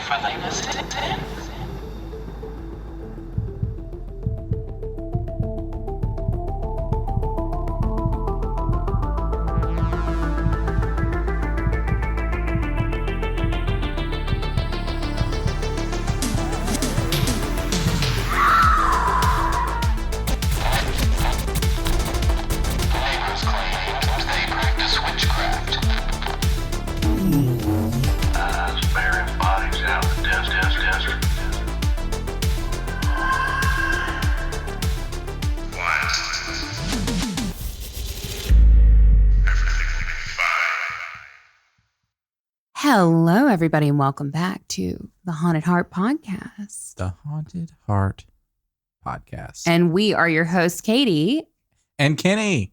friendliness in. Hello, everybody, and welcome back to the Haunted Heart Podcast. The Haunted Heart Podcast. And we are your hosts, Katie. And Kenny.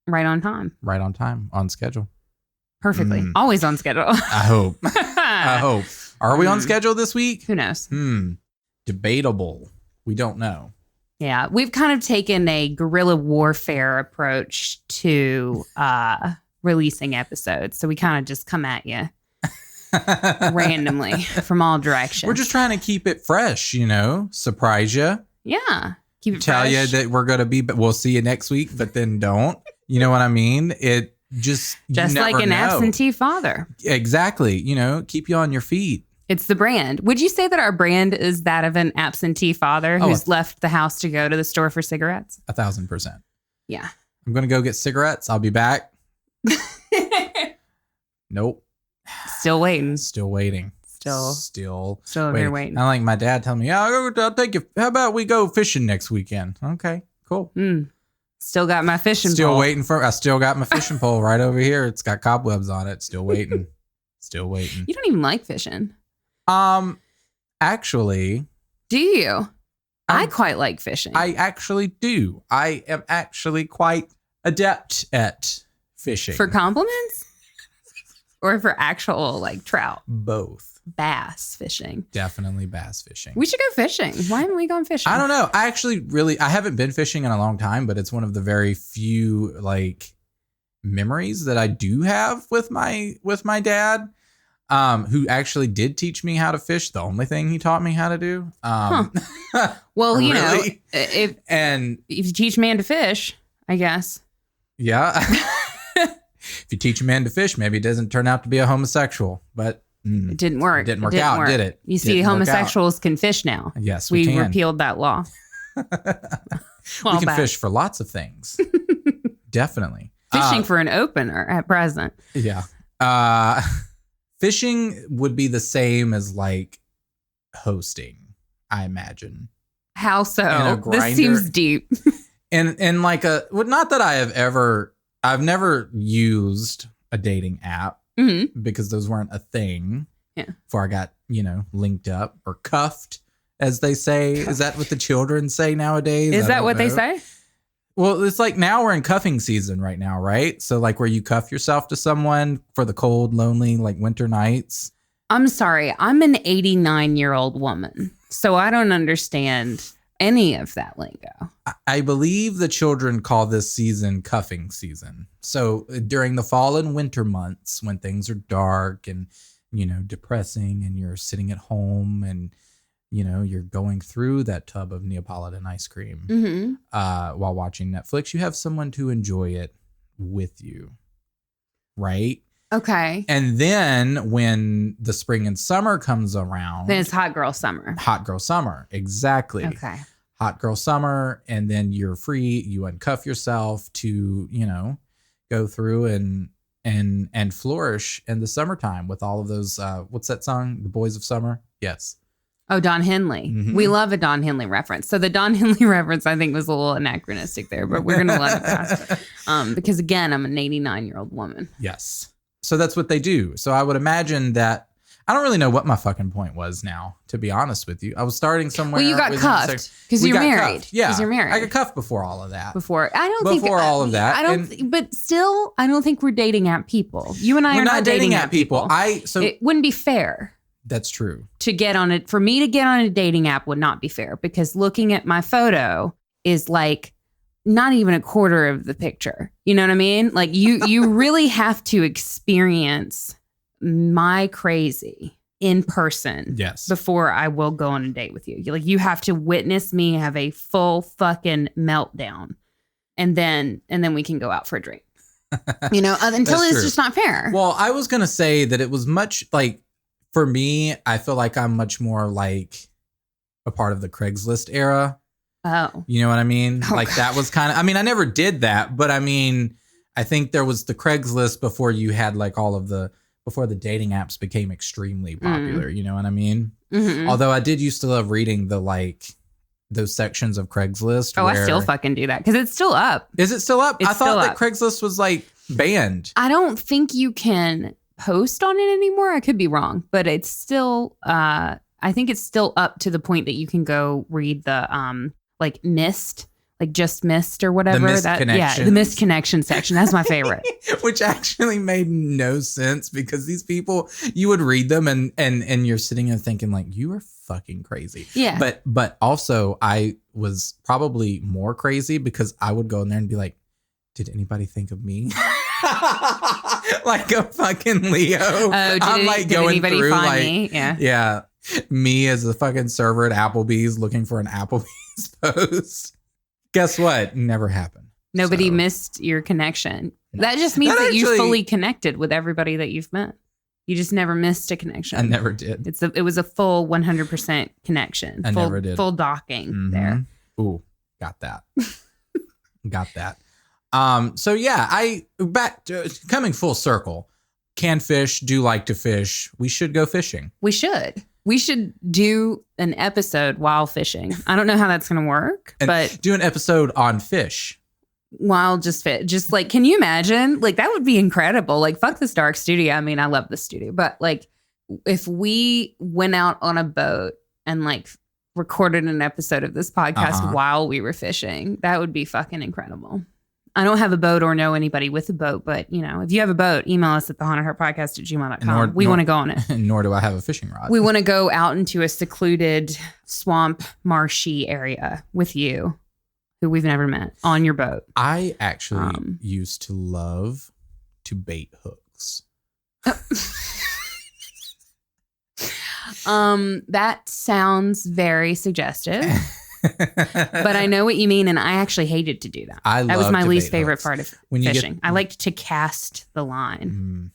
Right on time. Right on time, on schedule. Perfectly. Always on schedule. I hope. I hope. Are we on schedule this week? Who knows? Debatable. We don't know. Yeah, we've kind of taken a guerrilla warfare approach to releasing episodes. So we kind of just come at you randomly from all directions. We're just trying to keep it fresh, surprise you. Yeah. Keep it Tell fresh. you that we're going to be, but we'll see you next week, but then don't. You know what I mean? It just like an absentee father. Exactly. Keep you on your feet. It's the brand. Would you say that our brand is that of an absentee father who's left the house to go to the store for cigarettes? 1,000%. Yeah. I'm going to go get cigarettes. I'll be back. Nope. Still waiting. Still waiting. Still over here waiting. I like my dad telling me, I'll take you. How about we go fishing next weekend? Okay, cool. Still got my fishing Still pole. waiting I still got my fishing pole right over here. It's got cobwebs on it. Still waiting. Still waiting. You don't even like fishing. Actually. Do you? I quite like fishing. I actually do. I am actually quite adept at fishing. For compliments? Or for actual trout? Both. Bass fishing. Definitely bass fishing. We should go fishing. Why haven't we gone fishing? I don't know. I haven't been fishing in a long time, but it's one of the very few memories that I do have with my dad, who actually did teach me how to fish. The only thing he taught me how to do. Well, really? If you teach a man to fish, I guess. Yeah. If you teach a man to fish, maybe it doesn't turn out to be a homosexual, but it didn't work. It didn't work out, did it? You see, homosexuals can fish now. Yes, we can. Repealed that law. We can fish for lots of things. Definitely. Fishing for an opener at present. Yeah. Fishing would be the same as hosting, I imagine. How so? This seems deep. And not that I've never used a dating app because those weren't a thing before I got, linked up or cuffed, as they say. Is that what the children say nowadays? Is that what they say? Well, it's now we're in cuffing season right now, right? So where you cuff yourself to someone for the cold, lonely, winter nights. I'm sorry. I'm an 89-year-old woman, so I don't understand any of that lingo. I believe the children call this season cuffing season. So during the fall and winter months when things are dark and, depressing and you're sitting at home and, you're going through that tub of Neapolitan ice cream while watching Netflix, you have someone to enjoy it with you. Right? Okay. And then when the spring and summer comes around, then it's hot girl summer. Hot girl summer. Exactly. Okay. Hot girl summer. And then you're free. You uncuff yourself to, go through and flourish in the summertime with all of those. What's that song? The Boys of Summer. Yes. Oh, Don Henley. Mm-hmm. We love a Don Henley reference. So the Don Henley reference, I think, was a little anachronistic there, but we're going to let it pass. Because again, I'm an 89-year-old woman. Yes. So that's what they do. So I would imagine that I don't really know what my fucking point was now, to be honest with you. I was starting somewhere. Well, you got cuffed because you're married. Cuffed. Yeah. Because you're married. I got cuffed before all of that. Before all of that. But still, I don't think we're dating app people. You and I are not dating app people. It wouldn't be fair. That's true. For me to get on a dating app would not be fair because looking at my photo is not even a quarter of the picture. You know what I mean? You really have to experience my crazy in person. Yes. Before I will go on a date with you. You have to witness me have a full fucking meltdown. And then we can go out for a drink. Until it's just not fair. Well, I was going to say that it was much like, for me, I feel like I'm much more like a part of the Craigslist era. Oh. You know what I mean? Oh, like that was kind of, I mean, I never did that, but I mean, I think there was the Craigslist before you had like before the dating apps became extremely popular. You know what I mean? Mm-hmm. Although I did used to love reading those sections of Craigslist. Oh, I still fucking do that because it's still up. Is it still up? It's I thought that up. Craigslist was like banned. I don't think you can post on it anymore. I could be wrong, but it's still, I think it's still up to the point that you can go read the, like missed, like just missed or whatever. The missed connection section. That's my favorite. Which actually made no sense because these people, you would read them and you're sitting there thinking like, you are fucking crazy. Yeah. But also I was probably more crazy because I would go in there and be like, did anybody think of me? Like a fucking Leo. I'm like going anybody through find like, me? Yeah. Me as a fucking server at Applebee's looking for an Applebee's post. Guess what? Never happened. Nobody missed your connection. That just means that you fully connected with everybody that you've met. You just never missed a connection. I never did. It was a full 100% connection. Never did. Full docking there. Ooh, got that. Got that. So yeah, coming full circle, can fish, do like to fish. We should go fishing. We should do an episode while fishing. I don't know how that's going to work, but do an episode on fish. While just like, can you imagine? Like, that would be incredible. Like, fuck this dark studio. I mean, I love the studio, but like, if we went out on a boat and like recorded an episode of this podcast while we were fishing, that would be fucking incredible. I don't have a boat or know anybody with a boat, but if you have a boat, email us at thehauntedheartpodcast@gmail.com. We want to go on it. Nor do I have a fishing rod. We want to go out into a secluded swamp, marshy area with you, who we've never met, on your boat. I actually used to love to bait hooks. That sounds very suggestive. But I know what you mean, and I actually hated to do that. That was my least favorite part of fishing. I liked to cast the line.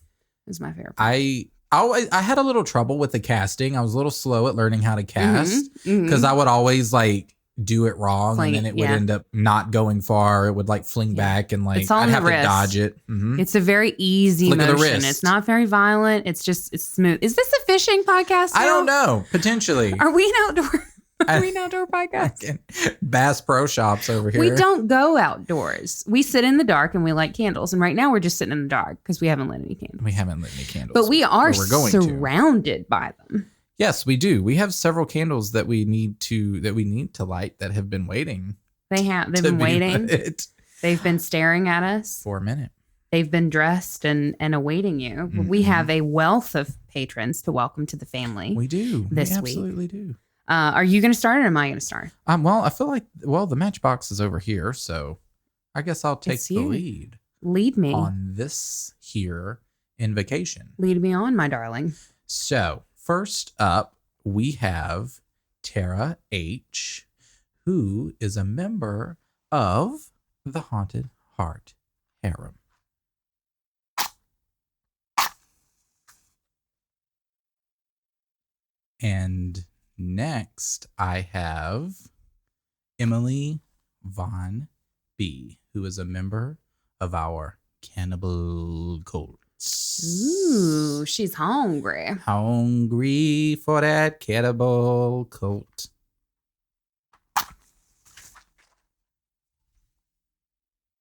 It was my favorite part. I had a little trouble with the casting. I was a little slow at learning how to cast because I would always like do it wrong and then it would end up not going far. It would like fling back and like I'd have to dodge it. It's a very easy motion. It's not very violent. It's smooth. Is this a fishing podcast? I don't know. Potentially. Are we an outdoor? Are we an outdoor podcast? Bass Pro Shops over here. We don't go outdoors. We sit in the dark and we light candles. And right now we're just sitting in the dark because we haven't lit any candles. But we are surrounded by them. Yes, we do. We have several candles that we need to light that have been waiting. They've been waiting. They've been staring at us for a minute. They've been dressed and awaiting you. We have a wealth of patrons to welcome to the family. We do. We absolutely do. Are you going to start or am I going to start? Well, I feel like, the matchbox is over here, so I guess I'll take the lead. Lead me. On this here invocation. Lead me on, my darling. So, first up, we have Tara H., who is a member of the Haunted Heart Harem. And next, I have Emily Von B., who is a member of our Cannibal Cults. Ooh, she's hungry. Hungry for that Cannibal Cult.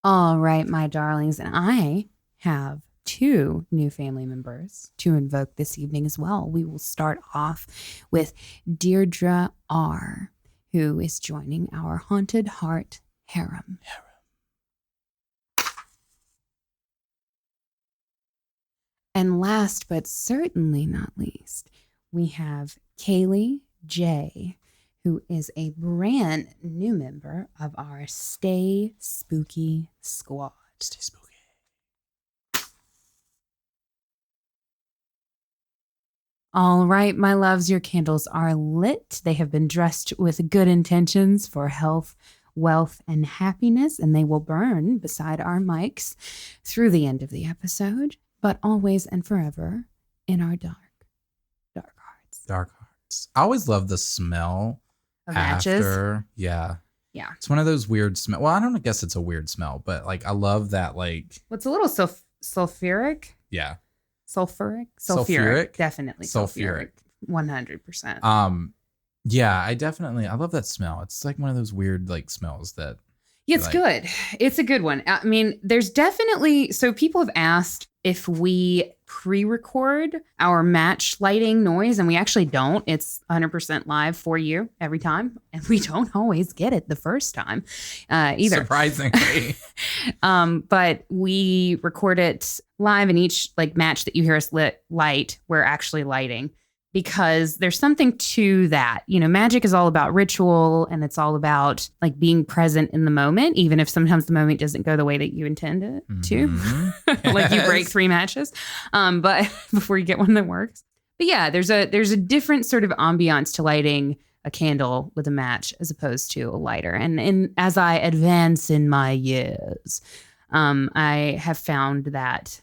All right, my darlings, and I have 2 new family members to invoke this evening as well. We will start off with Deirdre R., who is joining our Haunted Heart Harem. And last but certainly not least, we have Kaylee J., who is a brand new member of our Stay Spooky Squad. Stay spooky. All right, my loves, your candles are lit. They have been dressed with good intentions for health, wealth, and happiness, and they will burn beside our mics through the end of the episode, but always and forever in our dark hearts. Dark hearts. I always love the smell Of matches. after. Yeah. Yeah. It's one of those weird smell. Well, I don't guess it's a weird smell, but like I love that like. What's a little sulfuric? Yeah. Sulfuric. Definitely sulfuric. 100%. Yeah, I love that smell. It's like one of those weird like smells that. Yeah, it's like, good. It's a good one. I mean, there's definitely, so people have asked if we pre-record our match lighting noise, and we actually don't. It's 100% live for you every time, and we don't always get it the first time either. Surprisingly. But we record it live, and each like match that you hear us light, we're actually lighting. Because there's something to that. You know, magic is all about ritual, and it's all about like being present in the moment, even if sometimes the moment doesn't go the way that you intend it to. Mm-hmm. Like you break 3 matches, but before you get one that works. But yeah, there's a different sort of ambiance to lighting a candle with a match as opposed to a lighter. And as I advance in my years, I have found that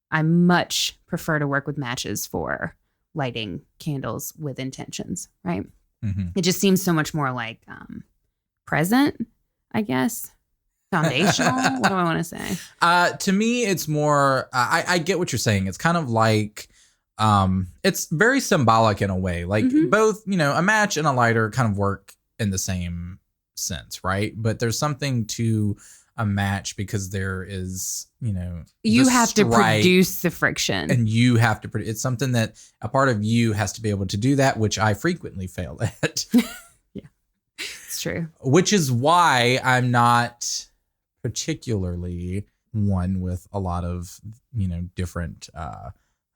I much prefer to work with matches for lighting candles with intentions, right? Mm-hmm. It just seems so much more like present, I guess. Foundational. What do I want to say? To me, it's more, I get what you're saying. It's kind of like, it's very symbolic in a way. Like both, you know, a match and a lighter kind of work in the same sense, right? But there's something to a match because there is, you know, you have to produce the friction, and you have to produce. It's something that a part of you has to be able to do that, which I frequently fail at. Yeah, it's true. Which is why I'm not particularly one with a lot of, you know, different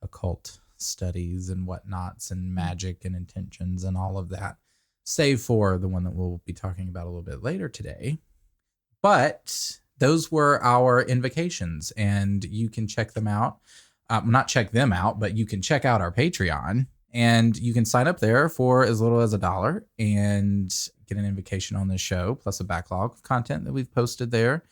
occult studies and whatnots and magic and intentions and all of that, save for the one that we'll be talking about a little bit later today. But those were our invocations, and you can check them out. Not check them out, but you can check out our Patreon, and you can sign up there for as little as $1 and get an invocation on this show, plus a backlog of content that we've posted there.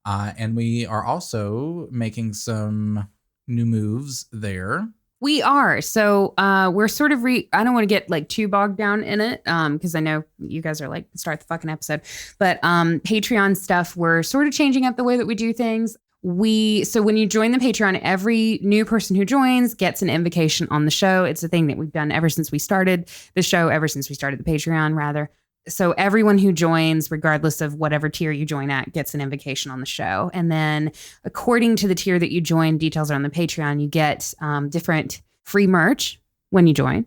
And we are also making some new moves there. We are. So we're sort of I don't want to get like too bogged down in it because I know you guys are like, start the fucking episode. But Patreon stuff, we're sort of changing up the way that we do things. So when you join the Patreon, every new person who joins gets an invocation on the show. It's a thing that we've done ever since we started the show, ever since we started the Patreon, rather. So everyone who joins, regardless of whatever tier you join at, gets an invocation on the show. And then according to the tier that you join, details are on the Patreon, you get different free merch when you join.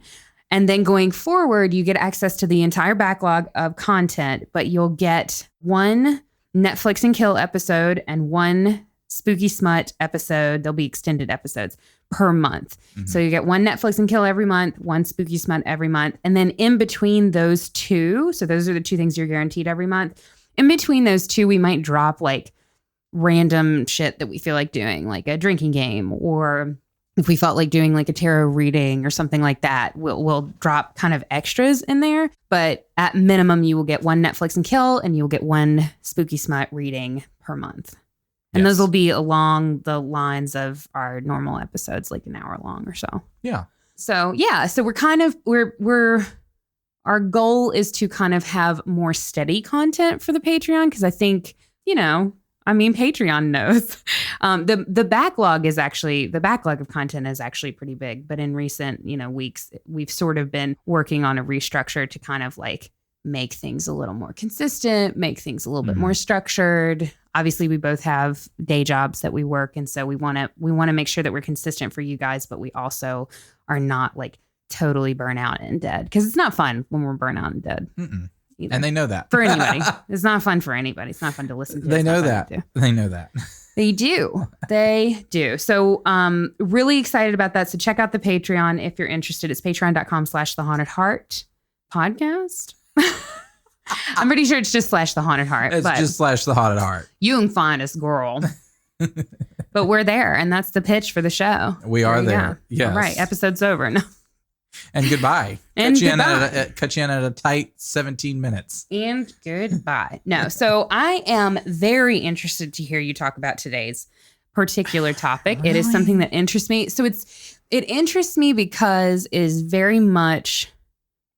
And then going forward, you get access to the entire backlog of content, but you'll get one Netflix and Kill episode and one Spooky Smut episode. There'll be extended episodes per month. Mm-hmm. So you get one Netflix and Kill every month, one Spooky Smut every month. And then in between those two, so those are the 2 things you're guaranteed every month. In between those 2, we might drop like random shit that we feel like doing, like a drinking game, or if we felt like doing like a tarot reading or something like that, we'll drop kind of extras in there. But at minimum, you will get one Netflix and Kill, and you'll get one Spooky Smut reading per month. And those will be along the lines of our normal episodes, like an hour long or so. Yeah. So we're kind of, our goal is to kind of have more steady content for the Patreon. Cause I think, you know, I mean, Patreon knows the backlog of content is actually pretty big, but in recent, you know, weeks, we've sort of been working on a restructure to kind of like make things a little more consistent, make things a little bit more structured. Obviously, we both have day jobs that we work, and so we want to make sure that we're consistent for you guys, but we also are not like totally burnt out and dead, because it's not fun when we're burnt out and dead. And they know that. For anybody. It's not fun for anybody. It's not fun to listen to. They know that. They know that. They do. They do. So really excited about that. So check out the Patreon if you're interested. It's patreon.com/thehauntedheart podcast. I'm pretty sure it's just /The Haunted Heart. It's just /The Haunted Heart. You can find us, girl. But we're there, and that's the pitch for the show. We are there. Yes. All right, episode's over. No. And goodbye. And Cut you in at a tight 17 minutes. And goodbye. No, so I am very interested to hear you talk about today's particular topic. Really? It is something that interests me. So it interests me because it is very much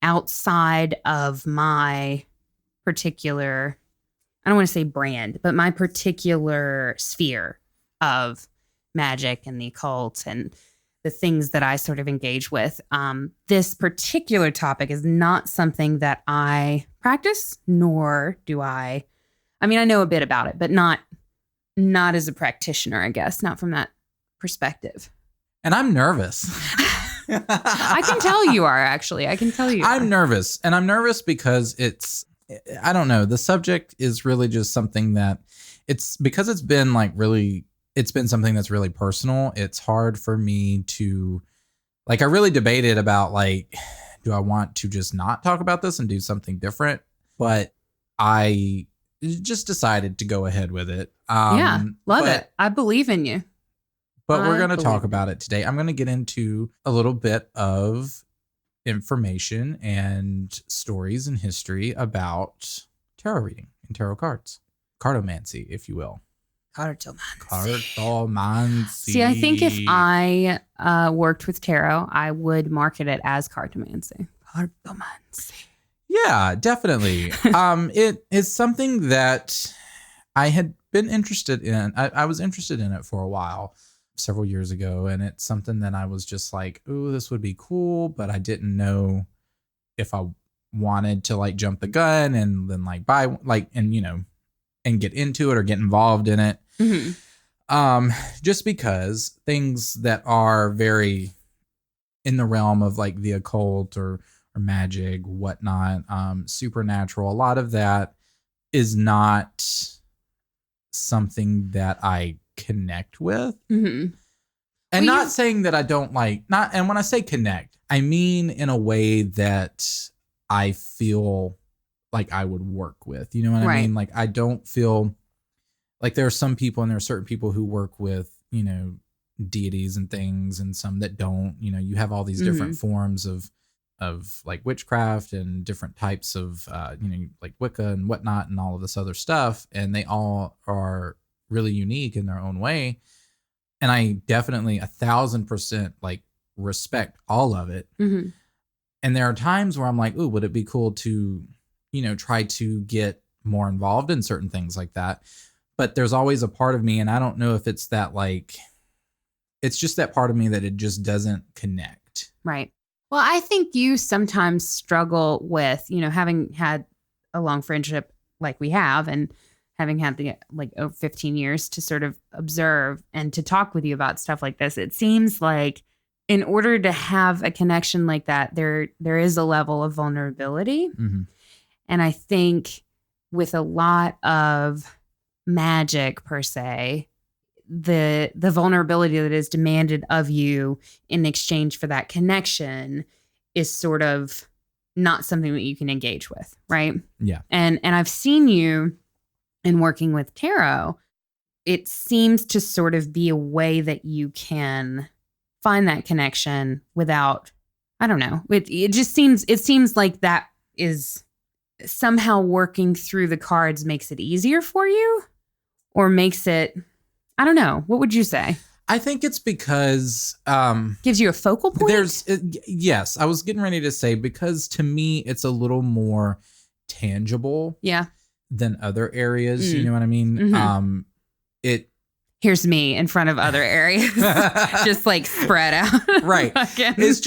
outside of my particular, I don't want to say brand, but my particular sphere of magic and the occult and the things that I sort of engage with. This particular topic is not something that I practice, nor do I mean, I know a bit about it, but not as a practitioner, I guess, not from that perspective. And I'm nervous. I can tell you are, actually. I can tell you I'm nervous. And I'm nervous because I don't know, the subject is really just something that because it's been like really, it's been something that's really personal. It's hard for me to, like, I really debated about, like, do I want to just not talk about this and do something different? But I just decided to go ahead with it. Love it. I believe in you. But we're going to talk about it today. I'm going to get into a little bit of information and stories and history about tarot reading and tarot cards. Cartomancy, if you will. Cartomancy. See, I think if I worked with tarot, I would market it as cartomancy. Cartomancy. Yeah, definitely. It is something that I had been interested in. I was interested in it for a while, several years ago, and it's something that I was just like, "Ooh, this would be cool," but I didn't know if I wanted to like jump the gun and then like buy like and get into it or get involved in it. Mm-hmm. Just because things that are very in the realm of like the occult or magic, whatnot, supernatural, a lot of that is not something that I connect with. Mm-hmm. And not saying that I don't and when I say connect, I mean in a way that I feel like I would work with, you know what I mean? Like, I don't feel like there are some people and there are certain people who work with, deities and things and some that don't, you have all these different forms of like witchcraft and different types of, like Wicca and whatnot and all of this other stuff. And they all are really unique in their own way. And I definitely 1,000% like respect all of it. Mm-hmm. And there are times where I'm like, ooh, would it be cool to, try to get more involved in certain things like that. But there's always a part of me, and I don't know if it's that like, it's just that part of me that it just doesn't connect. Right. Well, I think you sometimes struggle with, having had a long friendship like we have and having had the 15 years to sort of observe and to talk with you about stuff like this. It seems like in order to have a connection like that, there is a level of vulnerability. Mm-hmm. And I think with a lot of magic per se, the vulnerability that is demanded of you in exchange for that connection is sort of not something that you can engage with, right? Yeah. And I've seen you in working with tarot, it seems to sort of be a way that you can find that connection without, I don't know. It seems like that is somehow working through the cards makes it easier for you or makes it, I don't know. What would you say? I think it's because gives you a focal point. Yes, I was getting ready to say, because to me it's a little more tangible. Yeah. Than other areas, you know what I mean? Mm-hmm. Here's me in front of other areas, just like spread out. Right. It's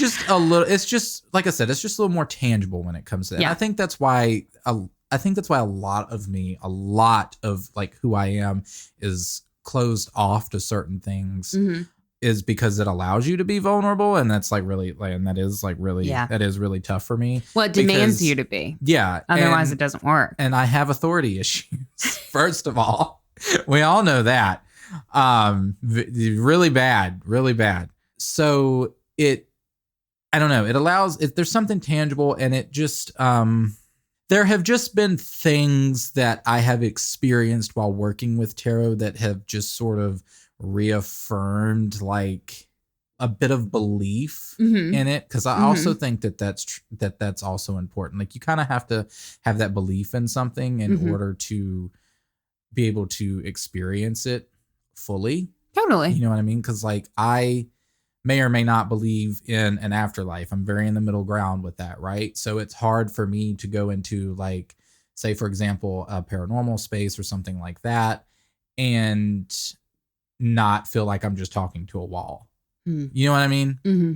just like I said, it's just a little more tangible when it comes to that. Yeah. I think that's why a lot of like who I am is closed off to certain things. Mm-hmm. Is because it allows you to be vulnerable, and that's like really, and that is like really, that is really tough for me. Well, it demands you to be. Yeah. Otherwise, it doesn't work. And I have authority issues. First of all, we all know that. Really bad. So I don't know. It allows. There's something tangible, and it just. There have just been things that I have experienced while working with tarot that have just sort of reaffirmed like a bit of belief Mm-hmm. in it, because I also think that that's also important. Like you kind of have to have that belief in something in order to be able to experience it fully. Totally. You know what I mean? Because like I may or may not believe in an afterlife. I'm very in the middle ground with that, right? So it's hard for me to go into like, say, for example, a paranormal space or something like that and not feel like I'm just talking to a wall. You know what I mean? Mm-hmm.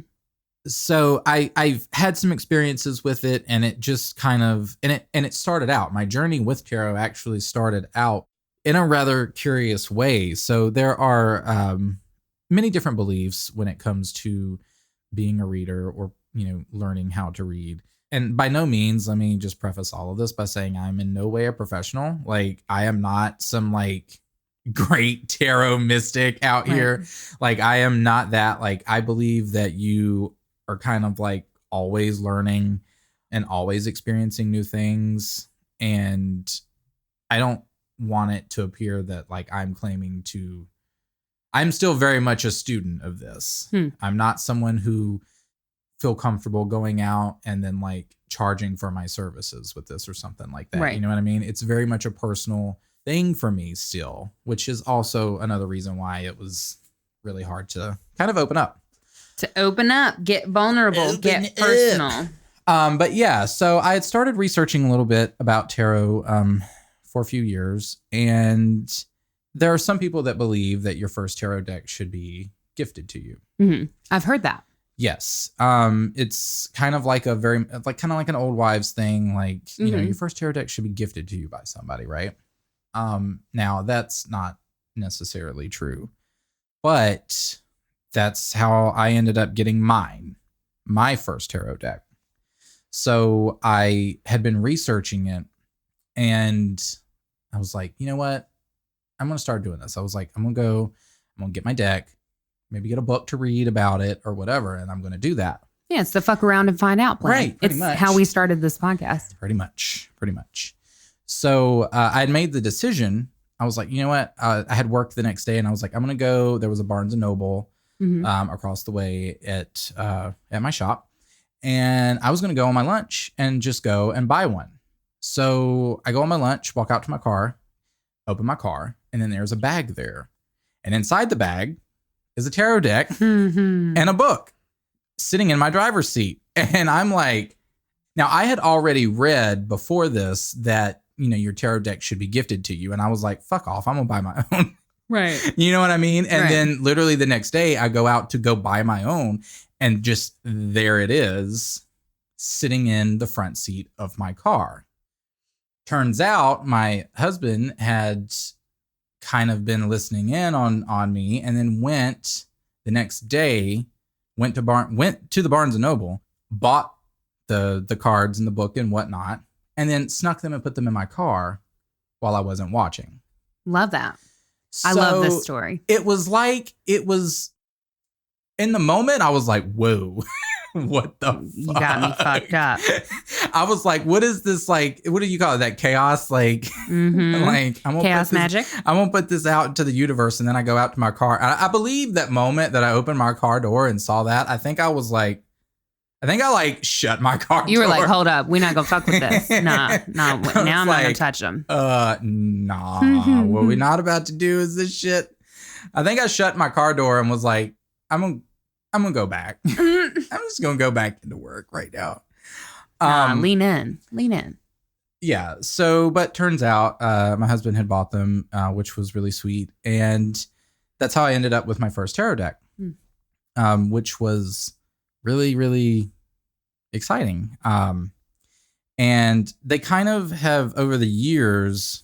So I've had some experiences with it, and it just kind of and it started out. My journey with tarot actually started out in a rather curious way. So there are many different beliefs when it comes to being a reader or, you know, learning how to read. And by no means, let me just preface all of this by saying I'm in no way a professional. Like I am not some like great tarot mystic out here. Like I am not that. Like I believe that you are kind of like always learning and always experiencing new things. And I don't want it to appear that like I'm still very much a student of this. I'm not someone who feel comfortable going out and then like charging for my services with this or something like that. Right. You know what I mean? It's very much a personal thing for me still, which is also another reason why it was really hard to kind of open up. To open up, get vulnerable, get personal. But yeah, so I had started researching a little bit about tarot for a few years, and there are some people that believe that your first tarot deck should be gifted to you. Mm-hmm. I've heard that. Yes. It's kind of like an old wives thing. Like, you know, your first tarot deck should be gifted to you by somebody, right? Now that's not necessarily true, but that's how I ended up getting my first tarot deck. So I had been researching it, and I was like, you know what? I'm going to start doing this. I was like, I'm going to get my deck, maybe get a book to read about it or whatever. And I'm going to do that. Yeah. It's the fuck around and find out plan. Right. Pretty it's much how we started this podcast. Pretty much. So I had made the decision. I was like, you know what? I had work the next day, and I was like, I'm going to go. There was a Barnes and Noble across the way at my shop. And I was going to go on my lunch and just go and buy one. So I go on my lunch, walk out to my car, open my car, and then there's a bag there. And inside the bag is a tarot deck and a book sitting in my driver's seat. And I'm like, now I had already read before this that, you know, your tarot deck should be gifted to you. And I was like, fuck off, I'm going to buy my own. Right. You know what I mean? And then literally the next day I go out to go buy my own, and just there it is sitting in the front seat of my car. Turns out my husband had kind of been listening in on me, and then went the next day, went to the Barnes and Noble, bought the cards and the book and whatnot, and then snuck them and put them in my car while I wasn't watching. Love that. So I love this story. It was in the moment, I was like, whoa, what the fuck? You got me fucked up. I was like, what is this? Like, what do you call it? That chaos? Like, like chaos magic. I won't put this out into the universe. And then I go out to my car. I believe that moment that I opened my car door and saw that, I think I shut my car door. You were like, hold up. We're not going to fuck with this. Nah. Now I'm not going to touch them. Nah. What we're not about to do is this shit. I think I shut my car door and was like, I'm going to go back. I'm just going to go back into work right now. Lean in. Yeah. So, but turns out my husband had bought them, which was really sweet. And that's how I ended up with my first tarot deck, which was really, really exciting. And they kind of have, over the years,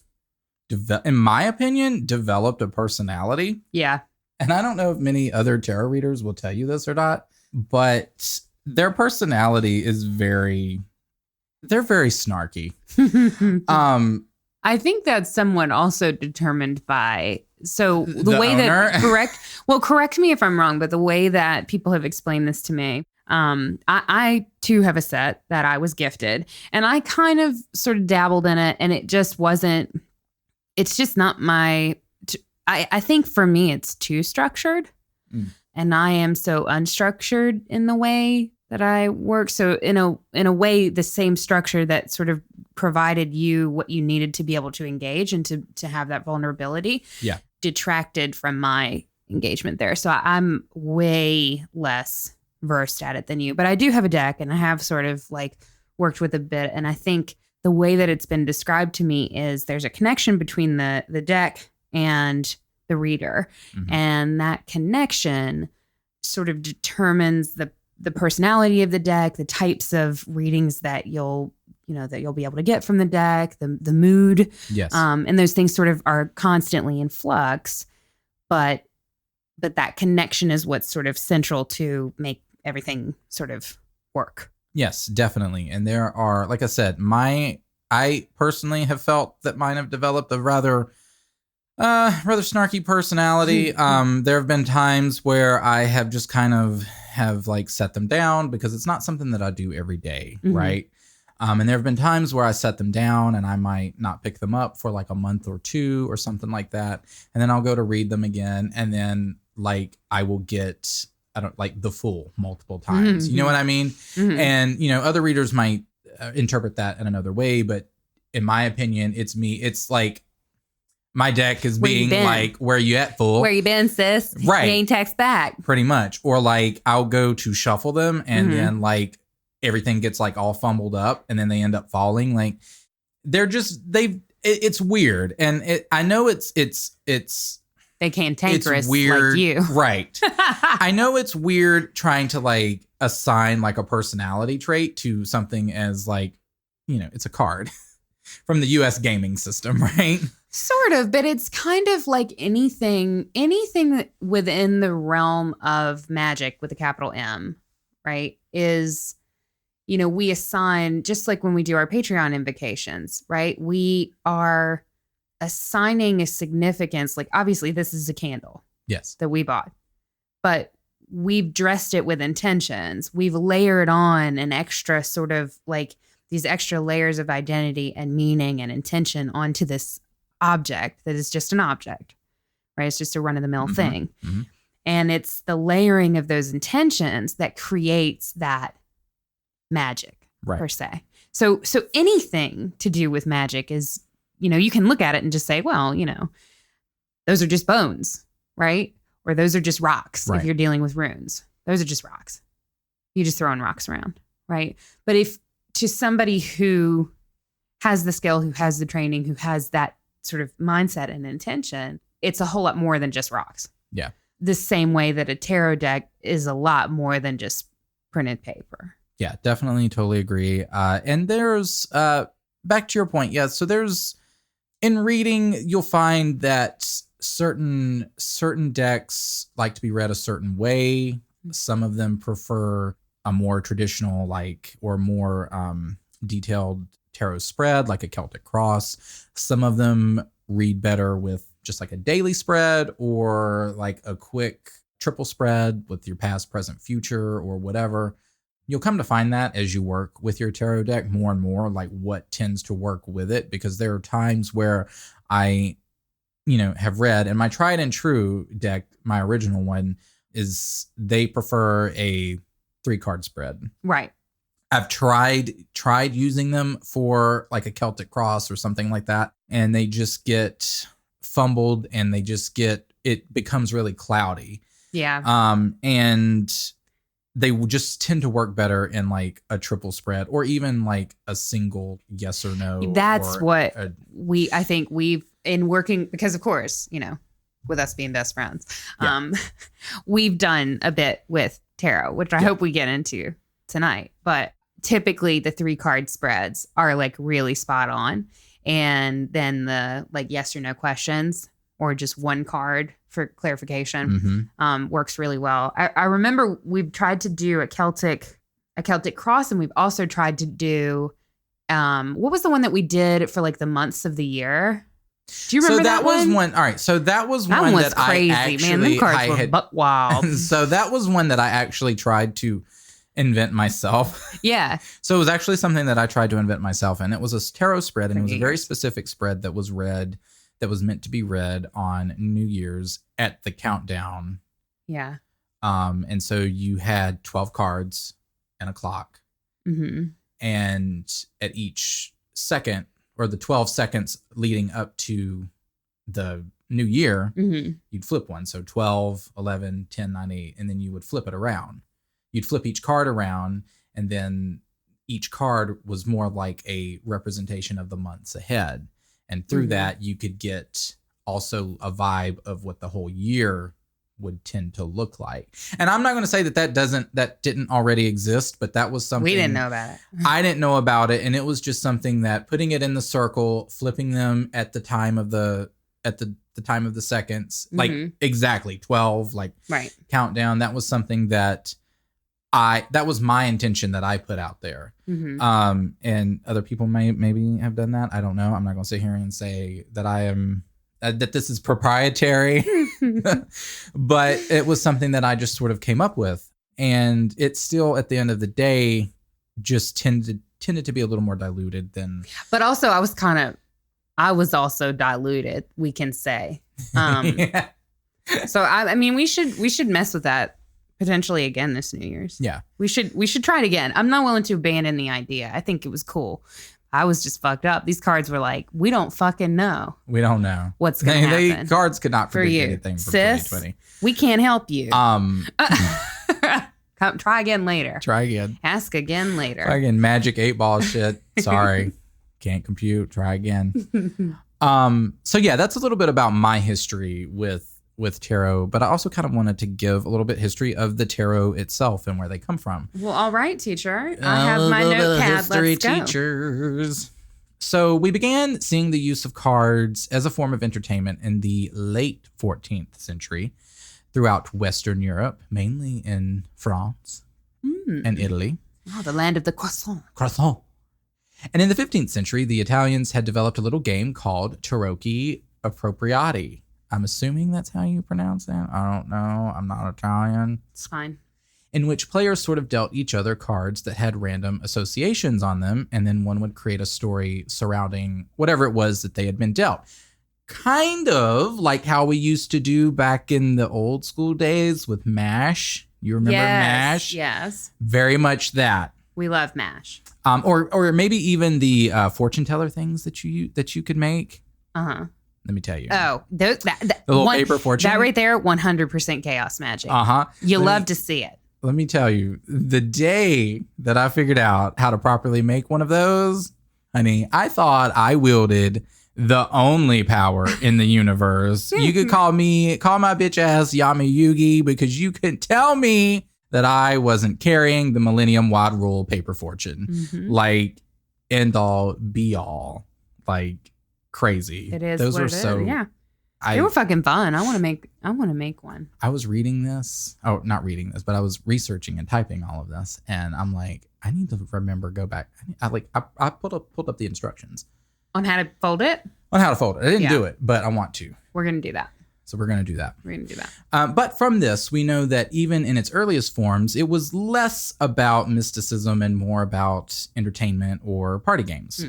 in my opinion, developed a personality. Yeah. And I don't know if many other tarot readers will tell you this or not, but their personality is they're very snarky. I think that's somewhat also determined by, so the way owner? That correct me if I'm wrong, but the way that people have explained this to me, I too have a set that I was gifted, and I kind of sort of dabbled in it, and it's just not my, I think for me it's too structured. and I am so unstructured in the way that I work. So in a way, the same structure that sort of provided you what you needed to be able to engage and to have that vulnerability detracted from my engagement there. So I'm way less versed at it than you, but I do have a deck and I have sort of like worked with a bit. And I think the way that it's been described to me is there's a connection between the deck and the reader. Mm-hmm. And that connection sort of determines the personality of the deck, the types of readings that you'll be able to get from the deck, the mood. Yes. And those things sort of are constantly in flux, but that connection is what's sort of central to make everything sort of work. Yes, definitely. And there are, like I said, I personally have felt that mine have developed a rather snarky personality. There have been times where I have just kind of have like set them down because it's not something that I do every day, mm-hmm. right? And there have been times where I set them down and I might not pick them up for like a month or two or something like that. And then I'll go to read them again. And then like I will get, the full multiple times. Mm-hmm. You know what I mean? Mm-hmm. And, other readers might interpret that in another way. But in my opinion, it's like my deck is being like, where you at, fool? Where you been, sis? Right. You ain't text back. Pretty much. Or like I'll go to shuffle them and mm-hmm. then like everything gets like all fumbled up and then they end up falling. Like it's weird. And I know it's they cantankerous weird, like you. Right. I know it's weird trying to like assign like a personality trait to something as like, it's a card from the US gaming system, right? Sort of, but it's kind of like anything that within the realm of magic with a capital M, right? Is, we assign, just like when we do our Patreon invocations, right? We are assigning a significance. Like obviously this is a candle. Yes. That we bought, but we've dressed it with intentions. We've layered on an extra sort of like these extra layers of identity and meaning and intention onto this object that is just an object, right? It's just a run-of-the-mill mm-hmm. thing. Mm-hmm. And it's the layering of those intentions that creates that magic, right. per se. So anything to do with magic is, you can look at it and just say, well, those are just bones, right? Or those are just rocks. Right. If you're dealing with runes, those are just rocks. You're just throwing rocks around, right? But if to somebody who has the skill, who has the training, who has that sort of mindset and intention, it's a whole lot more than just rocks. Yeah. The same way that a tarot deck is a lot more than just printed paper. Yeah, definitely. Totally agree. And there's, back to your point. Yeah. So there's, in reading, you'll find that certain decks like to be read a certain way. Some of them prefer a more traditional, like, or more detailed tarot spread, like a Celtic cross. Some of them read better with just like a daily spread or like a quick triple spread with your past, present, future, or whatever. You'll come to find that as you work with your tarot deck more and more, like what tends to work with it, because there are times where I, have read, and my tried and true deck, my original one, is they prefer a 3-card spread. Right. I've tried using them for like a Celtic cross or something like that, and they just get fumbled and it becomes really cloudy. Yeah. And they will just tend to work better in like a triple spread or even like a single yes or no. That's what I think we've in working, because of course, with us being best friends, we've done a bit with tarot, which I hope we get into tonight. But typically the 3-card spreads are like really spot on. And then the like yes or no questions or just 1 card for clarification works really well. I remember we've tried to do a Celtic cross, and we've also tried to do what was the one that we did for like the months of the year? Do you remember that one? Was one? All right, so that was one that crazy, I actually, man. Them cards were buck wild. So that was one that I actually tried to invent myself. Yeah. So it was actually something that I tried to invent myself, and it was a tarot spread, and it was a very specific spread that was read, that was meant to be read on New Year's at the countdown. Yeah. And so you had 12 cards and a clock. Mm-hmm. And at each second, or the 12 seconds leading up to the new year, Mm-hmm. you'd flip one. So 12, 11, 10, 9, 8, and then you would flip it around. You'd flip each card around, and then each card was more like a representation of the months ahead. And through that, you could get also a vibe of what the whole year would tend to look like. And I'm not going to say that didn't already exist, but that was something We didn't know about it. I didn't know about it. And it was just something that putting it in the circle, flipping them at the time of the time of the seconds, like exactly 12, like right. countdown. That was something that was my intention that I put out there. Mm-hmm. And other people maybe have done that. I don't know. I'm not going to sit here and say that I am that this is proprietary, but it was something that I just sort of came up with. And it still, at the end of the day, just tended to be a little more diluted than. But also, I was also diluted, we can say. Yeah. So I mean, we should mess with that potentially again this New Year's. Yeah, we should try it again. I'm not willing to abandon the idea. I think it was cool. I was just fucked up. These cards were like, we don't fucking know. We don't know what's going to happen. Cards could not predict for you, anything from sis. 2020. We can't help you. Come try again later. Try again. Ask again later. Try again. Magic 8-ball shit. Sorry, can't compute. Try again. So yeah, that's a little bit about my history with tarot, but I also kind of wanted to give a little bit history of the tarot itself and where they come from. Well, all right, teacher. I have my notepad. History Let's go. teachers. So we began seeing the use of cards as a form of entertainment in the late 14th century throughout Western Europe, mainly in France and Italy. Oh, the land of the croissant. Croissant. And in the 15th century, the Italians had developed a little game called Tarocchi Appropriati. I'm assuming that's how you pronounce that. I don't know. I'm not Italian. It's fine. In which players sort of dealt each other cards that had random associations on them, and then one would create a story surrounding whatever it was that they had been dealt. Kind of like how we used to do back in the old school days with MASH. You remember MASH? Yes. Very much that. We love MASH. Or maybe even the fortune teller things that you could make. Uh-huh. Let me tell you. Oh, the little paper fortune. That right there, 100% chaos magic. Uh-huh. You love to see it. Let me tell you, the day that I figured out how to properly make one of those, honey, I thought I wielded the only power in the universe. You could call my bitch ass Yami Yugi, because you could tell me that I wasn't carrying the Millennium Wide Rule paper fortune. Like, end all, be all. Like, crazy. It is. Those what were it is. so. Yeah. They were fucking fun. I want to make one. I was reading this. Oh, not reading this, but I was researching and typing all of this, and I'm like, I need to remember. Go back. I pulled up the instructions On how to fold it. On how to fold it. I didn't do it, but I want to. We're gonna do that. So we're going to do that. We're going to do that. But from this, we know that even in its earliest forms, it was less about mysticism and more about entertainment or party games.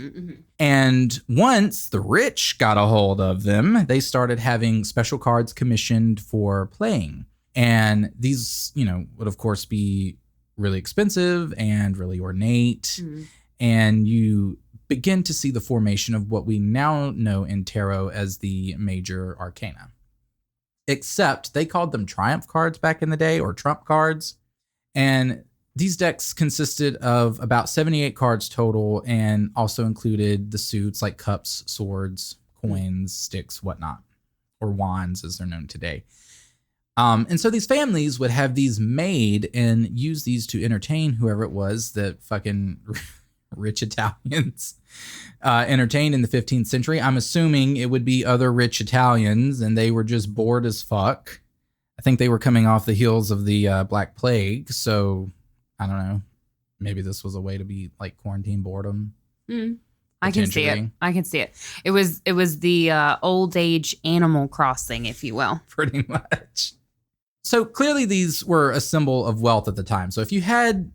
And once the rich got a hold of them, they started having special cards commissioned for playing. And these, would of course be really expensive and really ornate. And you begin to see the formation of what we now know in tarot as the major arcana. Except they called them triumph cards back in the day, or trump cards. And these decks consisted of about 78 cards total, and also included the suits like cups, swords, coins, sticks, whatnot, or wands as they're known today. And so these families would have these made and use these to entertain whoever it was that fucking rich Italians entertained in the 15th century. I'm assuming it would be other rich Italians, and they were just bored as fuck. I think they were coming off the heels of the Black Plague, so I don't know. Maybe this was a way to be like quarantine boredom. I can see it. It was the old age Animal Crossing, if you will. Pretty much. So clearly these were a symbol of wealth at the time. So if you had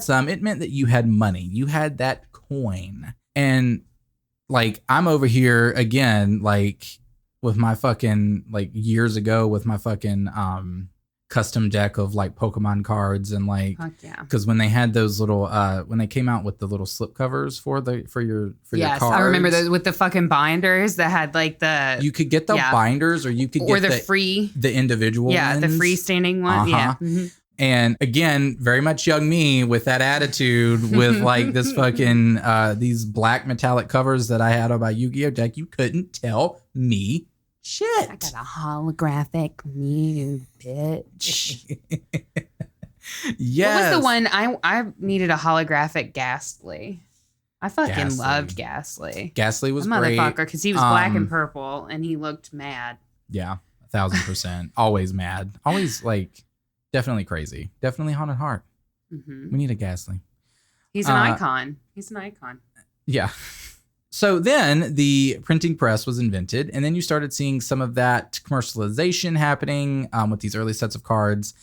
some, it meant that you had money. You had that coin. And like, I'm over here again, like with my fucking, like years ago with my fucking custom deck of like Pokemon cards and like, Fuck yeah. because when they had those little when they came out with the little slip covers for your Yes, cards, I remember those with the fucking binders that had like you could get the binders or you could get the individual ones. the freestanding one. Yeah. Mm-hmm. And again, very much young me with that attitude with like this fucking these black metallic covers that I had on my Yu-Gi-Oh deck. You couldn't tell me shit. I got a holographic Mew, bitch. Yes. What was the one I needed a holographic Ghastly? I fucking loved Ghastly. Ghastly was great. Motherfucker, because he was black and purple and he looked mad. Yeah, 1,000%. Always mad. Always like definitely crazy. Definitely haunted heart. Mm-hmm. We need a Ghastly. He's an icon. He's an icon. Yeah. So then the printing press was invented, and then you started seeing some of that commercialization happening with these early sets of cards.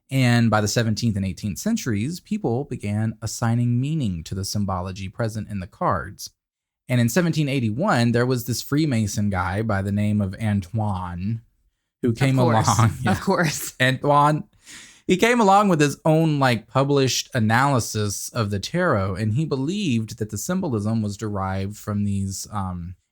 And by the 17th and 18th centuries, people began assigning meaning to the symbology present in the cards. And in 1781, there was this Freemason guy by the name of Antoine who came along. Yeah. Of course. Antoine. He came along with his own like published analysis of the tarot, and he believed that the symbolism was derived from these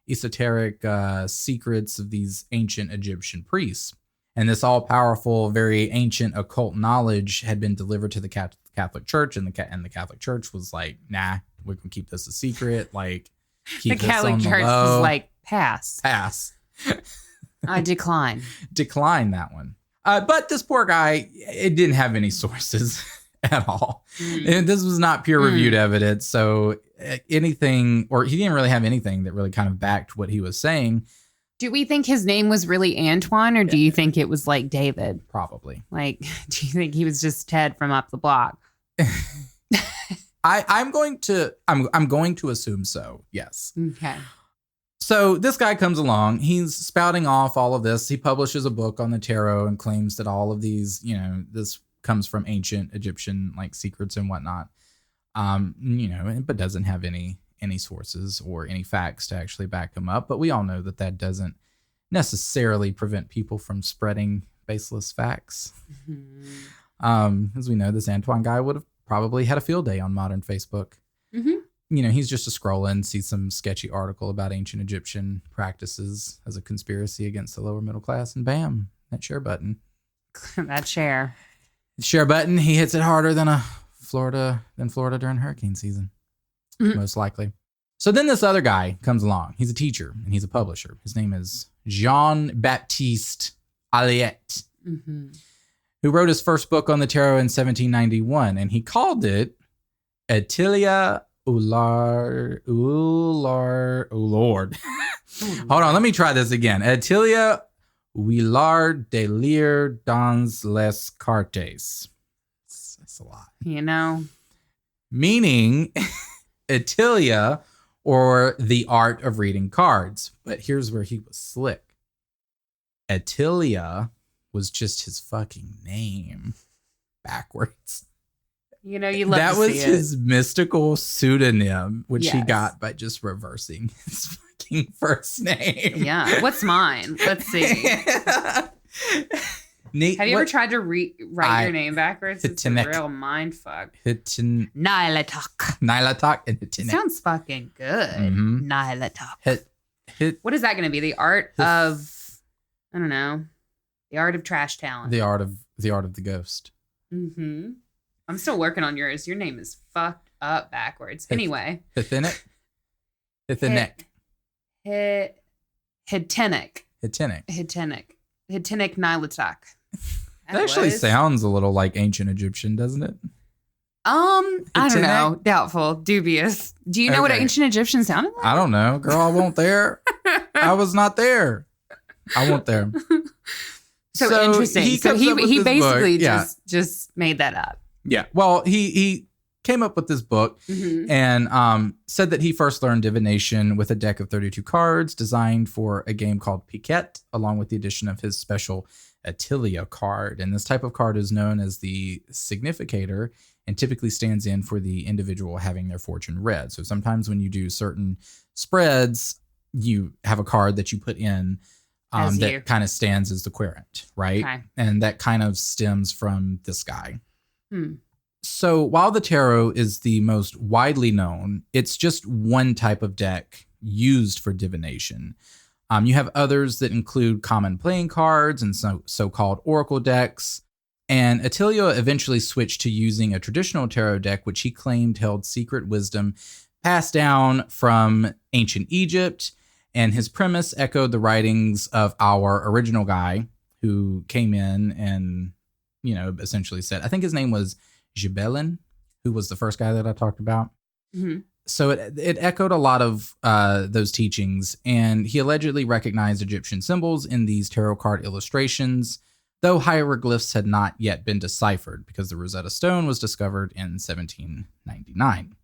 esoteric secrets of these ancient Egyptian priests. And this all-powerful, very ancient occult knowledge had been delivered to the Catholic Church, and the Catholic Church was like, nah, we're going to keep this a secret. Like, keep the Catholic Church was like, pass. I decline. Decline that one. But this poor guy, it didn't have any sources at all. And this was not peer-reviewed evidence. So anything, or he didn't really have anything that really kind of backed what he was saying. Do we think his name was really Antoine, or do you think it was like David? Probably. Like, do you think he was just Ted from up the block? I'm going to assume so. Yes. Okay. So this guy comes along, he's spouting off all of this. He publishes a book on the tarot and claims that all of these, this comes from ancient Egyptian like secrets and whatnot. But doesn't have any sources or any facts to actually back him up. But we all know that doesn't necessarily prevent people from spreading baseless facts. Mm-hmm. As we know, this Antoine guy would have probably had a field day on modern Facebook. Mm-hmm. He's just scrolling, sees some sketchy article about ancient Egyptian practices as a conspiracy against the lower middle class, and bam, that share button. That share button, he hits it harder than Florida during hurricane season, most likely. So then this other guy comes along. He's a teacher and he's a publisher. His name is Jean-Baptiste Alliette, who wrote his first book on the tarot in 1791, and he called it Atelier Lord. Hold on, let me try this again. Atelier Willard de lire dans les cartes. That's a lot. Meaning Atelier, or the art of reading cards. But here's where he was slick. Atelier was just his fucking name backwards. You love to see it. That was his mystical pseudonym, which he got by just reversing his fucking first name. Yeah. What's mine? Let's see. Have you ever tried to write your name backwards? It's a real mind fuck. Nylatok. And sounds fucking good. Mm-hmm. Nylatok. What is that going to be? The art of, I don't know, the art of trash talent. The art of the ghost. Mm-hmm. I'm still working on yours. Your name is fucked up backwards. Anyway. Hitinic. Hitinic Nylatok. That actually sounds a little like ancient Egyptian, doesn't it? I don't know. Doubtful. Dubious. Do you know what ancient Egyptian sounded like? I don't know. Girl, I wasn't there. I was not there. I wasn't there. So interesting. He basically just made that up. Yeah. Well, he came up with this book and said that he first learned divination with a deck of 32 cards designed for a game called Piquet, along with the addition of his special Atelier card. And this type of card is known as the significator and typically stands in for the individual having their fortune read. So sometimes when you do certain spreads, you have a card that you put in that kind of stands as the querent, right? Okay. And that kind of stems from this guy. Hmm. So while the tarot is the most widely known, it's just one type of deck used for divination. You have others that include common playing cards and so-called oracle decks. And Attilio eventually switched to using a traditional tarot deck, which he claimed held secret wisdom passed down from ancient Egypt. And his premise echoed the writings of our original guy who came in and, essentially said, I think his name was Gibelin, who was the first guy that I talked about. Mm-hmm. So it echoed a lot of those teachings, and he allegedly recognized Egyptian symbols in these tarot card illustrations, though hieroglyphs had not yet been deciphered because the Rosetta Stone was discovered in 1799.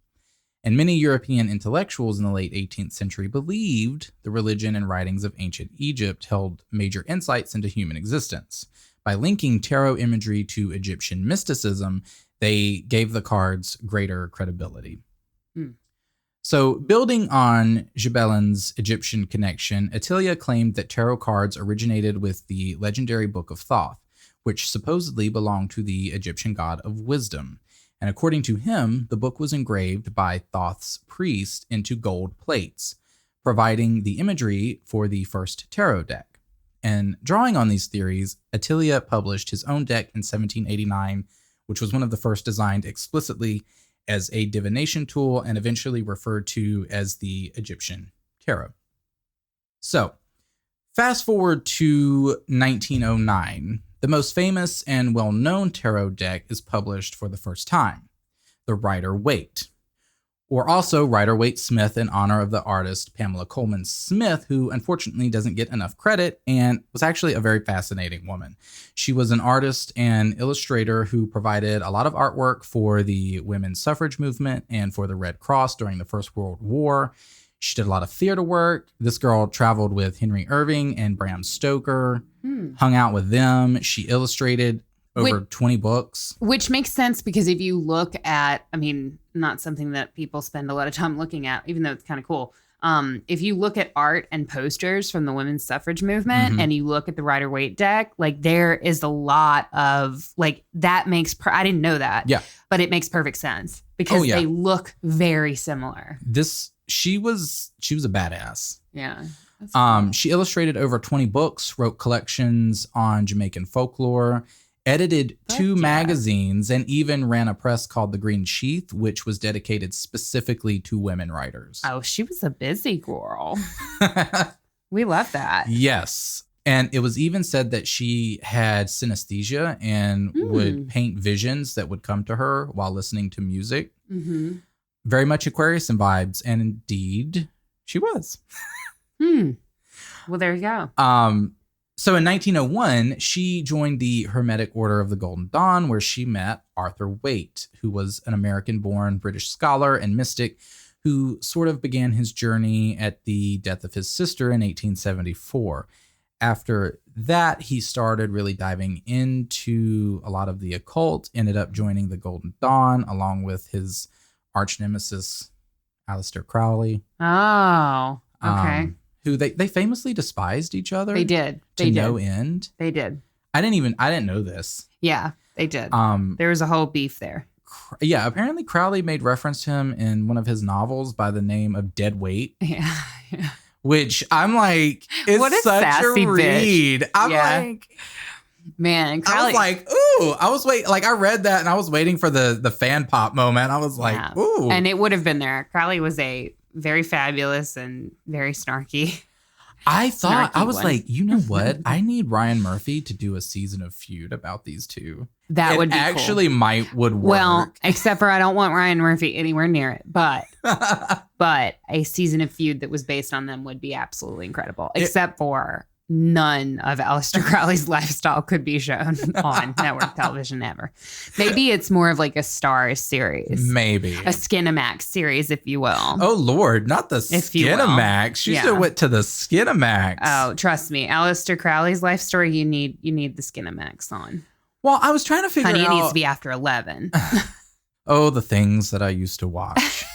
And many European intellectuals in the late 18th century believed the religion and writings of ancient Egypt held major insights into human existence. By linking tarot imagery to Egyptian mysticism, they gave the cards greater credibility. So, building on Gibelin's Egyptian connection, Attilia claimed that tarot cards originated with the legendary Book of Thoth, which supposedly belonged to the Egyptian god of wisdom. And according to him, the book was engraved by Thoth's priest into gold plates, providing the imagery for the first tarot deck. And drawing on these theories, Attilia published his own deck in 1789, which was one of the first designed explicitly as a divination tool and eventually referred to as the Egyptian tarot. So, fast forward to 1909. The most famous and well-known tarot deck is published for the first time, the Rider-Waite, or also Rider-Waite-Smith in honor of the artist Pamela Coleman Smith, who unfortunately doesn't get enough credit and was actually a very fascinating woman. She was an artist and illustrator who provided a lot of artwork for the women's suffrage movement and for the Red Cross during the First World War. She did a lot of theater work. This girl traveled with Henry Irving and Bram Stoker, hung out with them. She illustrated over 20 books. Which makes sense because if you look at, not something that people spend a lot of time looking at, even though it's kind of cool. If you look at art and posters from the women's suffrage movement and you look at the Rider-Waite deck, like there is a lot of that makes, I didn't know that. Yeah. But it makes perfect sense because they look very similar. She was a badass. Yeah. Cool. She illustrated over 20 books, wrote collections on Jamaican folklore, edited two magazines, and even ran a press called The Green Sheath, which was dedicated specifically to women writers. Oh, she was a busy girl. We love that. Yes. And it was even said that she had synesthesia and would paint visions that would come to her while listening to music. Mm-hmm. Very much Aquarius in vibes. And indeed, she was. Well, there you go. So in 1901, she joined the Hermetic Order of the Golden Dawn, where she met Arthur Waite, who was an American-born British scholar and mystic who sort of began his journey at the death of his sister in 1874. After that, he started really diving into a lot of the occult, ended up joining the Golden Dawn along with his arch nemesis, Aleister Crowley. Oh, okay. Who they famously despised each other. They did. To no end. They did. I didn't know this. Yeah, they did. There was a whole beef there. Yeah, apparently Crowley made reference to him in one of his novels by the name of Dead Weight. Yeah. Which I'm like, it's what a such sassy a read. Bitch. I'm like, man, Crowley. I was like, ooh, I was waiting. Like I read that and I was waiting for the fan pop moment. I was like, ooh. And it would have been there. Crowley was a very fabulous and very snarky. I thought, I was like, you know what? I need Ryan Murphy to do a season of Feud about these two. That would be actually cool. would work. Well, except for I don't want Ryan Murphy anywhere near it. But a season of Feud that was based on them would be absolutely incredible. Except for none of Aleister Crowley's lifestyle could be shown on network television ever. Maybe it's more of like a Starz series. Maybe. A Skinamax series, if you will. Oh, Lord, not the Skinamax. You still went to the Skinamax. Oh, trust me. Aleister Crowley's life story, you need the Skinamax on. Well, I was trying to figure out. Honey, it needs to be after 11. Oh, the things that I used to watch.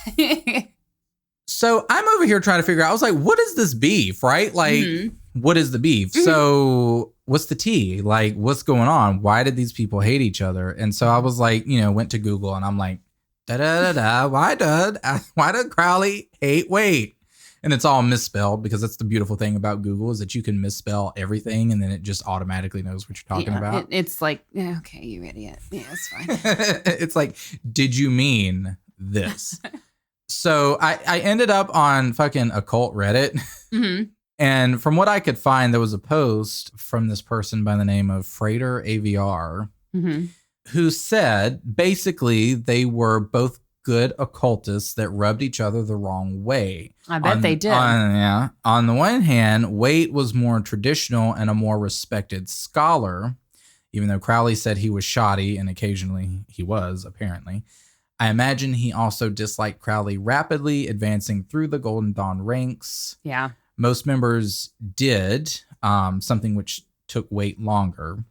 So I'm over here trying to figure out, I was like, what is this beef, right? Like, what is the beef? So what's the tea? Like, what's going on? Why did these people hate each other? And so I was like, went to Google and I'm like, why did Crowley hate Wait? And it's all misspelled, because that's the beautiful thing about Google, is that you can misspell everything and then it just automatically knows what you're talking about. It's like, okay, you idiot. Yeah, it's fine. It's like, did you mean this? So I ended up on fucking occult Reddit. Mm-hmm. And from what I could find, there was a post from this person by the name of Freighter AVR, mm-hmm. who said basically they were both good occultists that rubbed each other the wrong way. I bet they did. On the one hand, Waite was more traditional and a more respected scholar, even though Crowley said he was shoddy, and occasionally he was, apparently. I imagine he also disliked Crowley rapidly advancing through the Golden Dawn ranks. Yeah. Most members did, something which took Waite longer.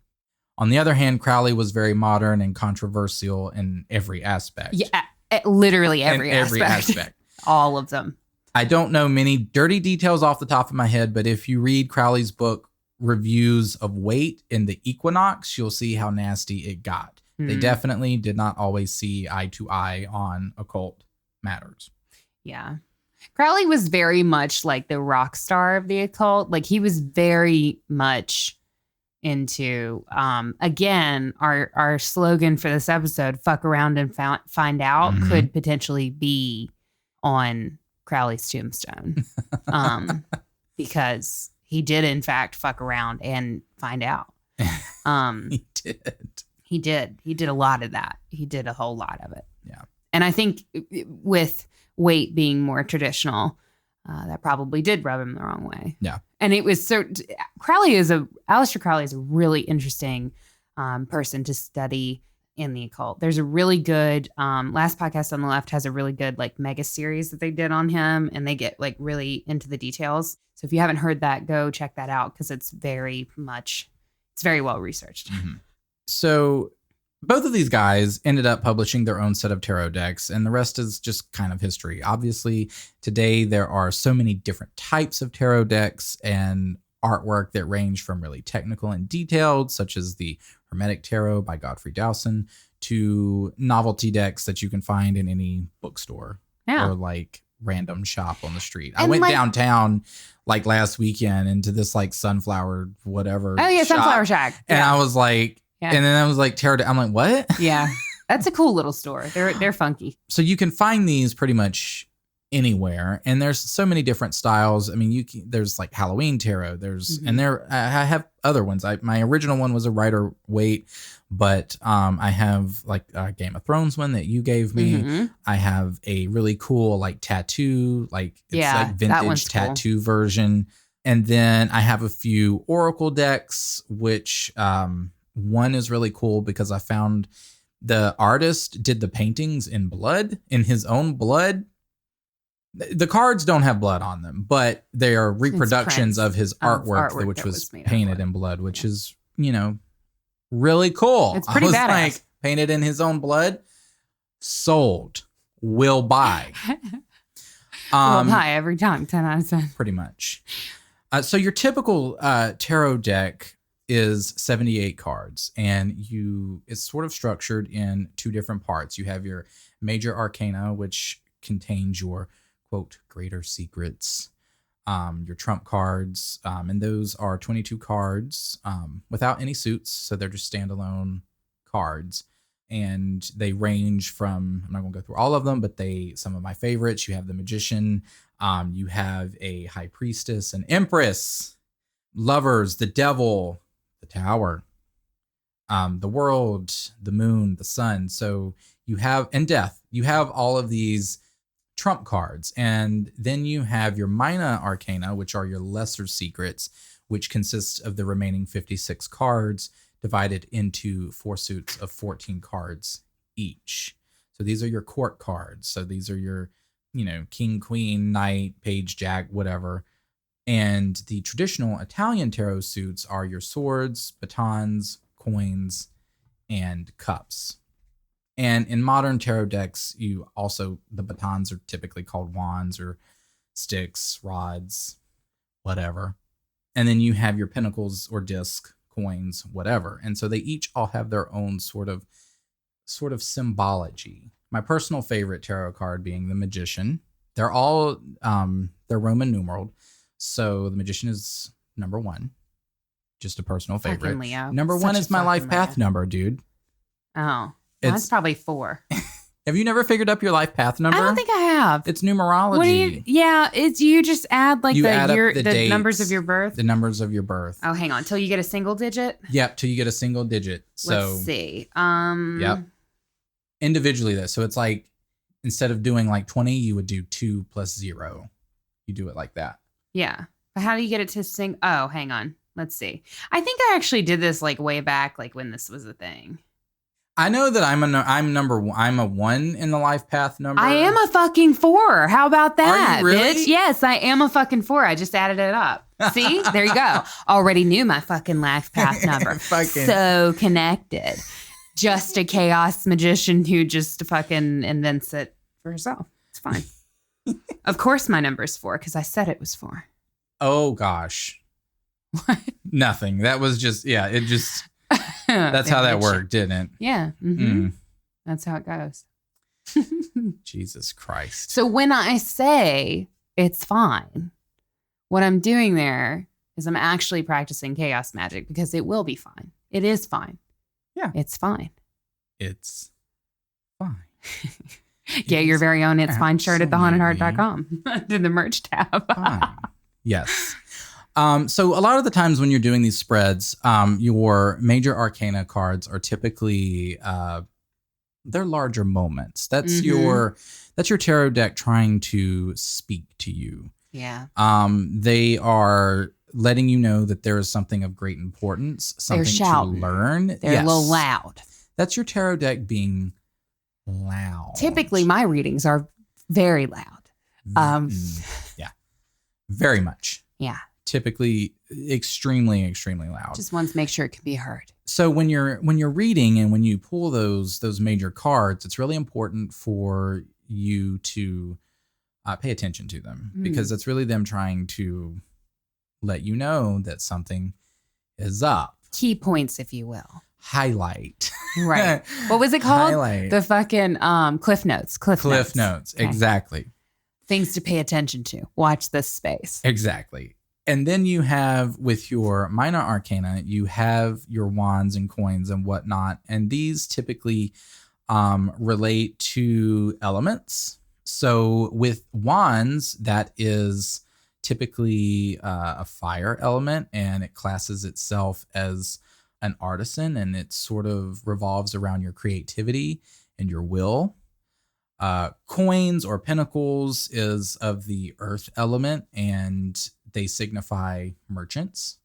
On the other hand, Crowley was very modern and controversial in every aspect. Yeah, literally every aspect. All of them. I don't know many dirty details off the top of my head, but if you read Crowley's book, Reviews of Waite in the Equinox, you'll see how nasty it got. Mm-hmm. They definitely did not always see eye to eye on occult matters. Yeah. Crowley was very much like the rock star of the occult. Like, he was very much into, again, our slogan for this episode, fuck around and find out, mm-hmm. could potentially be on Crowley's tombstone. Because he did, in fact, fuck around and find out. He did. He did a lot of that. He did a whole lot of it. Yeah. And I think with Waite being more traditional, that probably did rub him the wrong way. Yeah. And it was Aleister Crowley is a really interesting person to study in the occult. There's a really good, Last Podcast on the Left has a really good like mega series that they did on him, and they get like really into the details. So if you haven't heard that, go check that out, because it's very well researched. Mm-hmm. So both of these guys ended up publishing their own set of tarot decks, and the rest is just kind of history. Obviously, today there are so many different types of tarot decks and artwork that range from really technical and detailed, such as the Hermetic Tarot by Godfrey Dowson, to novelty decks that you can find in any bookstore or like random shop on the street. And I went downtown like last weekend into this like sunflower whatever. Oh yeah, Sunflower Shack. And I was like, and then I was like, tarot. I'm like, what? Yeah, that's a cool little store. They're funky. So you can find these pretty much anywhere, and there's so many different styles. I mean, there's like Halloween tarot. There's and I have other ones. My original one was a Rider Waite, but I have like a Game of Thrones one that you gave me. Mm-hmm. I have a really cool like tattoo, like it's like vintage tattoo cool. version, and then I have a few Oracle decks, which one is really cool because I found the artist did the paintings in his own blood. The cards don't have blood on them, but they are reproductions of his artwork which was painted in blood, which is, really cool. It's pretty badass. Like, painted in his own blood, sold, will buy. Will buy every time, 10 out of 10. Pretty much. So your typical tarot deck is 78 cards, and it's sort of structured in two different parts. You have your major arcana, which contains your quote greater secrets, your trump cards, and those are 22 cards without any suits, so they're just standalone cards, and they range from, I'm not gonna go through all of them, but some of my favorites. You have the magician, you have a high priestess, an empress, lovers, the devil, the tower, the world, the moon, the sun. So you have, and death. You have all of these trump cards, and then you have your minor arcana, which are your lesser secrets, which consists of the remaining 56 cards divided into 4 suits of 14 cards each. So these are your court cards. So these are your, king, queen, knight, page, jack, whatever. And the traditional Italian tarot suits are your swords, batons, coins, and cups. And in modern tarot decks, the batons are typically called wands or sticks, rods, whatever. And then you have your pentacles or disc, coins, whatever. And so they each all have their own sort of symbology. My personal favorite tarot card being the Magician. They're all they're Roman numeraled. So the Magician is number 1. Just a personal favorite. Fucking Leo. Number Such 1 a is my fucking life path Leo. number, dude. Oh. It's- Mine's probably 4. Have you never figured up your life path number? I don't think I have. It's numerology. What do you? Yeah, it's you just add like You the add up year, the the numbers dates, of your birth. The numbers of your birth. Oh, hang on, till you get a single digit. Yep, till you get a single digit. So Let's see. Yep. Individually though. So it's like instead of doing like 20, you would do 2 plus 0. You do it like that. Yeah. But how do you get it to sing? Oh, hang on. Let's see. I think I actually did this like way back, like when this was a thing. I know that I'm a 1 in the life path number. I am a fucking 4. How about that, Are you really? bitch? Yes, I am a fucking 4. I just added it up. See? There you go. Already knew my fucking life path number. Fucking- So connected. Just a chaos magician who just fucking invents it for herself. It's fine. Of course my number's 4 because I said it was 4. Oh gosh. What? Nothing. That was just it just that's how that worked, didn't it? Yeah. That's how it goes. Jesus Christ. So when I say it's fine, what I'm doing there is I'm actually practicing chaos magic because it will be fine. It is fine. Yeah. It's fine. It's fine. Get your very own It's Fine shirt at absolutely thehauntedheart.com under the merch tab. Fine. Yes. So a lot of the times when you're doing these spreads, your major arcana cards are typically they're larger moments. That's your tarot deck trying to speak to you. Yeah. They are letting you know that there is something of great importance, something to shouting. learn. They're a little loud. That's your tarot deck being loud. Typically, my readings are very loud. Yeah. Very much. Yeah. Typically extremely, extremely loud. Just wants to make sure it can be heard. So when you're reading and when you pull those major cards, it's really important for you to pay attention to them because it's really them trying to let you know that something is up. Key points, if you will. Highlight. Right. What was it called? Highlight. The fucking Cliff Notes. Cliff Notes. Okay. Exactly. Things to pay attention to. Watch this space. Exactly. And then you have with your minor arcana, you have your wands and coins and whatnot. And these typically relate to elements. So with wands, that is typically a fire element, and it classes itself as an artisan, and it sort of revolves around your creativity and your will. Coins or pentacles is of the earth element, and they signify merchants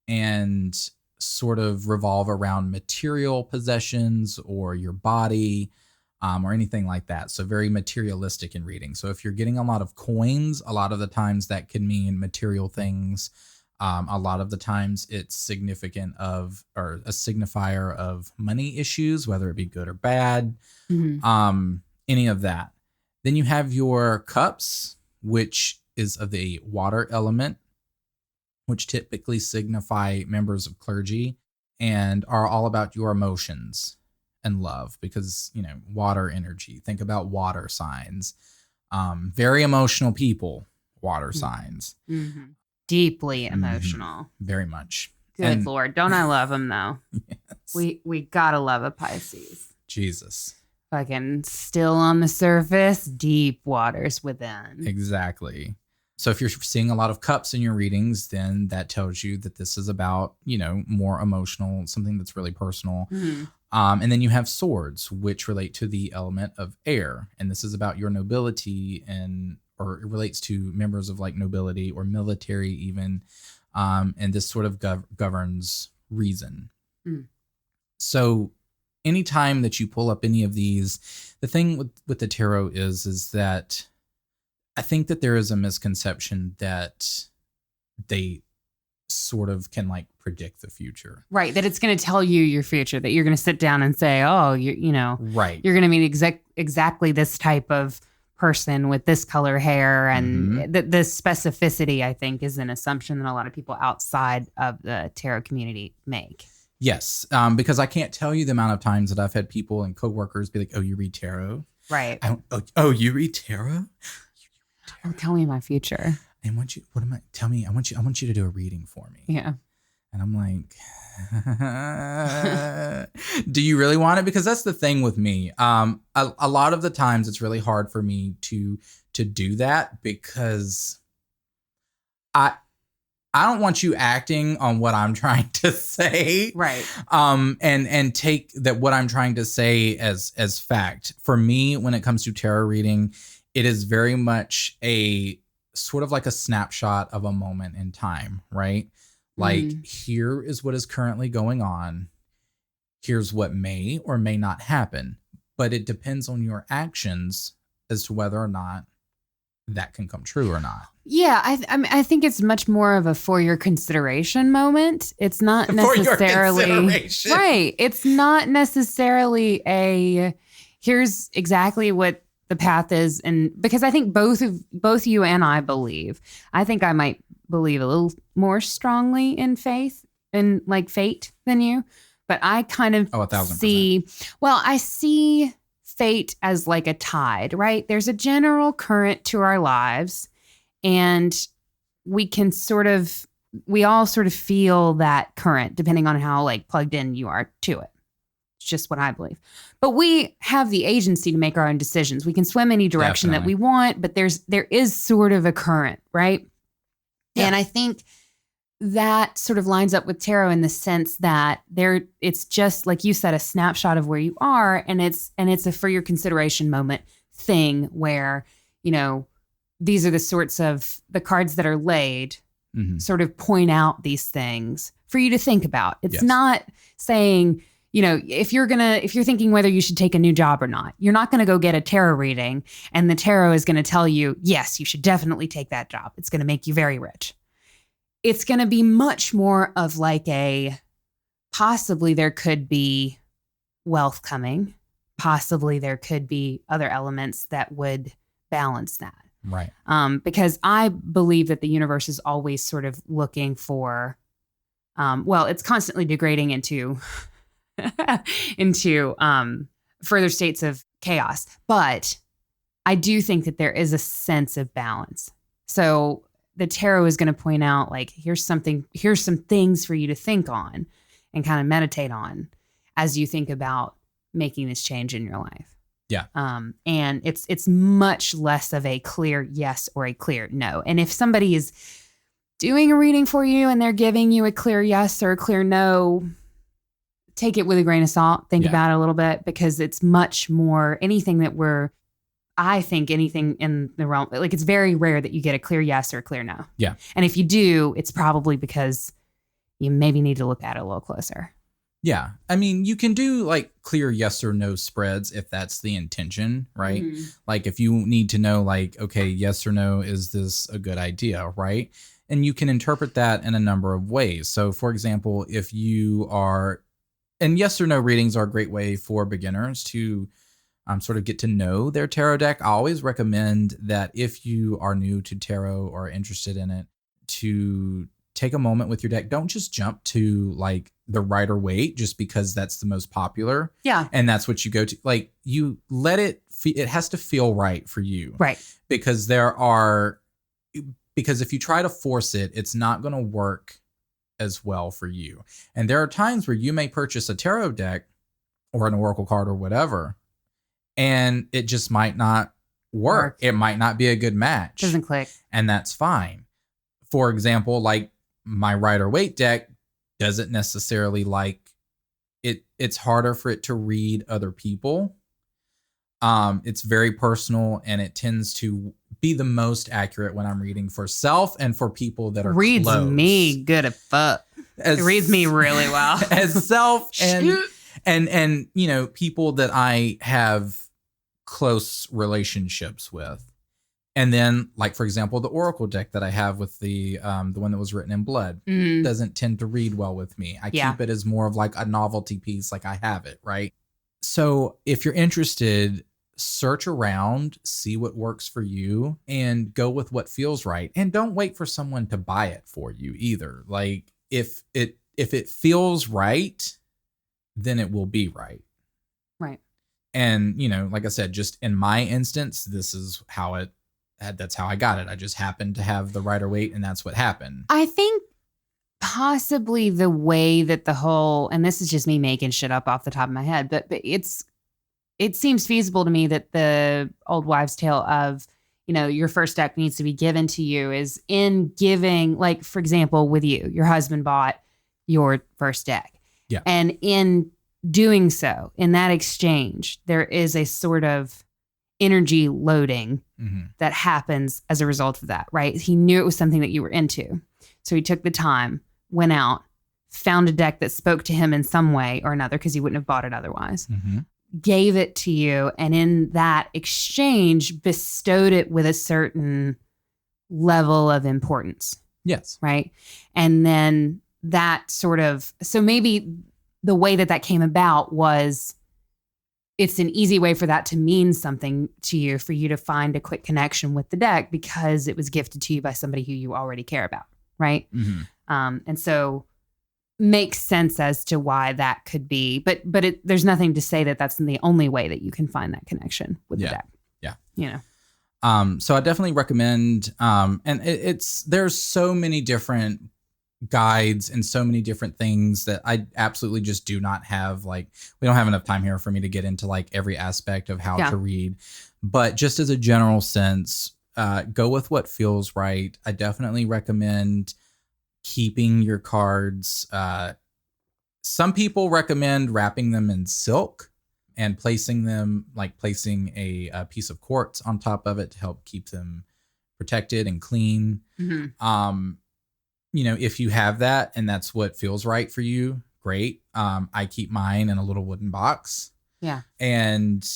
and sort of revolve around material possessions or your body or anything like that. So very materialistic in reading. So if you're getting a lot of coins, a lot of the times that can mean material things. A lot of the times it's significant of or a signifier of money issues, whether it be good or bad, any of that. Then you have your cups, which is of the water element, which typically signify members of clergy and are all about your emotions and love because, water energy. Think about water signs. Very emotional people, water signs. Deeply emotional. Very much. Good Lord. Don't I love them, though? Yes. We gotta love a Pisces. Jesus. Fucking still on the surface, deep waters within. Exactly. So if you're seeing a lot of cups in your readings, then that tells you that this is about, more emotional, something that's really personal. And then you have swords, which relate to the element of air. And this is about your nobility or it relates to members of like nobility or military even. And this sort of governs reason. So anytime that you pull up any of these, the thing with the tarot is that I think that there is a misconception that they sort of can like predict the future. Right. That it's going to tell you your future, that you're going to sit down and say, oh, Right. you're going to meet exactly this type of person with this color hair, and the specificity, I think, is an assumption that a lot of people outside of the tarot community make. Yes, because I can't tell you the amount of times that I've had people and coworkers be like, "Oh, you read tarot?" Right. Oh, you read tarot? Oh, tell me my future. I want you. What am I? Tell me. I want you to do a reading for me. Yeah. And I'm like, do you really want it? Because that's the thing with me. A lot of the times it's really hard for me to do that because I don't want you acting on what I'm trying to say. Right. And take that what I'm trying to say as fact. For me, when it comes to tarot reading, it is very much a sort of like a snapshot of a moment in time, right? Like, here is what is currently going on. Here's what may or may not happen. But it depends on your actions as to whether or not that can come true or not. Yeah, I think it's much more of a for your consideration moment. It's not necessarily right. It's not necessarily a here's exactly what the path is, and because I think both you and I believe. I think I might believe a little more strongly in faith and like fate than you, but I kind of 1,000%. I see fate as like a tide, right? There's a general current to our lives, and we all sort of feel that current depending on how like plugged in you are to it. It's just what I believe. But we have the agency to make our own decisions. We can swim any direction that we want, but there is sort of a current, right? Yeah. And I think that sort of lines up with tarot in the sense that it's just like you said, a snapshot of where you are, and it's a for your consideration moment thing where, you know, these are the sorts of the cards that are laid sort of point out these things for you to think about. It's not saying, you know, if you're thinking whether you should take a new job or not, you're not going to go get a tarot reading and the tarot is going to tell you, yes, you should definitely take that job. It's going to make you very rich. It's going to be much more of like possibly there could be wealth coming. Possibly there could be other elements that would balance that. Right. Because I believe that the universe is always sort of looking for, it's constantly degrading into further states of chaos. But I do think that there is a sense of balance. So the tarot is going to point out like, here's some things for you to think on and kind of meditate on as you think about making this change in your life. Yeah. And it's much less of a clear yes or a clear no. And if somebody is doing a reading for you and they're giving you a clear yes or a clear no, take it with a grain of salt. Think about it a little bit, because it's much more anything in the realm, like it's very rare that you get a clear yes or a clear no. Yeah. And if you do, it's probably because you maybe need to look at it a little closer. Yeah. I mean, you can do like clear yes or no spreads if that's the intention, right? Mm-hmm. Like if you need to know like, okay, yes or no, is this a good idea, right? And you can interpret that in a number of ways. So for example, if you are, and yes or no readings are a great way for beginners to sort of get to know their tarot deck. I always recommend that if you are new to tarot or interested in it, to take a moment with your deck. Don't just jump to like the Rider-Waite just because that's the most popular. Yeah. And that's what you go to. Like you let it, it has to feel right for you. Right. Because if you try to force it, it's not going to work as well for you. And there are times where you may purchase a tarot deck or an oracle card or whatever, and it just might not work. It might not be a good match. Doesn't click. And that's fine. For example, like my Rider-Waite deck doesn't necessarily like it. It's harder for it to read other people. It's very personal, and it tends to be the most accurate when I'm reading for self and for people that are reads close. Me good as fuck. It reads me really well as self and you know, people that I have close relationships with. And then, like, for example, the Oracle deck that I have with the one that was written in blood doesn't tend to read well with me. I keep it as more of like a novelty piece, like I have it, right? So if you're interested, search around, see what works for you, and go with what feels right. And don't wait for someone to buy it for you either. Like if it feels right, then it will be right. Right. And, you know, like I said, just in my instance, this is how that's how I got it. I just happened to have the Rider Waite, and that's what happened. I think possibly the way that the whole, and this is just me making shit up off the top of my head, but it seems feasible to me that the old wives' tale of, you know, your first deck needs to be given to you is in giving, like, for example, with you, your husband bought your first deck. Yeah. And in doing so, in that exchange, there is a sort of energy loading that happens as a result of that, right? He knew it was something that you were into. So he took the time, went out, found a deck that spoke to him in some way or another, because he wouldn't have bought it otherwise, gave it to you, and in that exchange bestowed it with a certain level of importance. Yes. Right. And then that sort of, so maybe the way that came about was it's an easy way for that to mean something to you, for you to find a quick connection with the deck because it was gifted to you by somebody who you already care about. Right. And so makes sense as to why that could be, but there's nothing to say that that's the only way that you can find that connection with the deck. Yeah. You know? So I definitely recommend, and there's so many different guides and so many different things that I absolutely just do not have. Like, we don't have enough time here for me to get into like every aspect of how to read, but just as a general sense, go with what feels right. I definitely recommend keeping your cards. Some people recommend wrapping them in silk and placing a piece of quartz on top of it to help keep them protected and clean. You know, if you have that and that's what feels right for you, great. I keep mine in a little wooden box. Yeah. And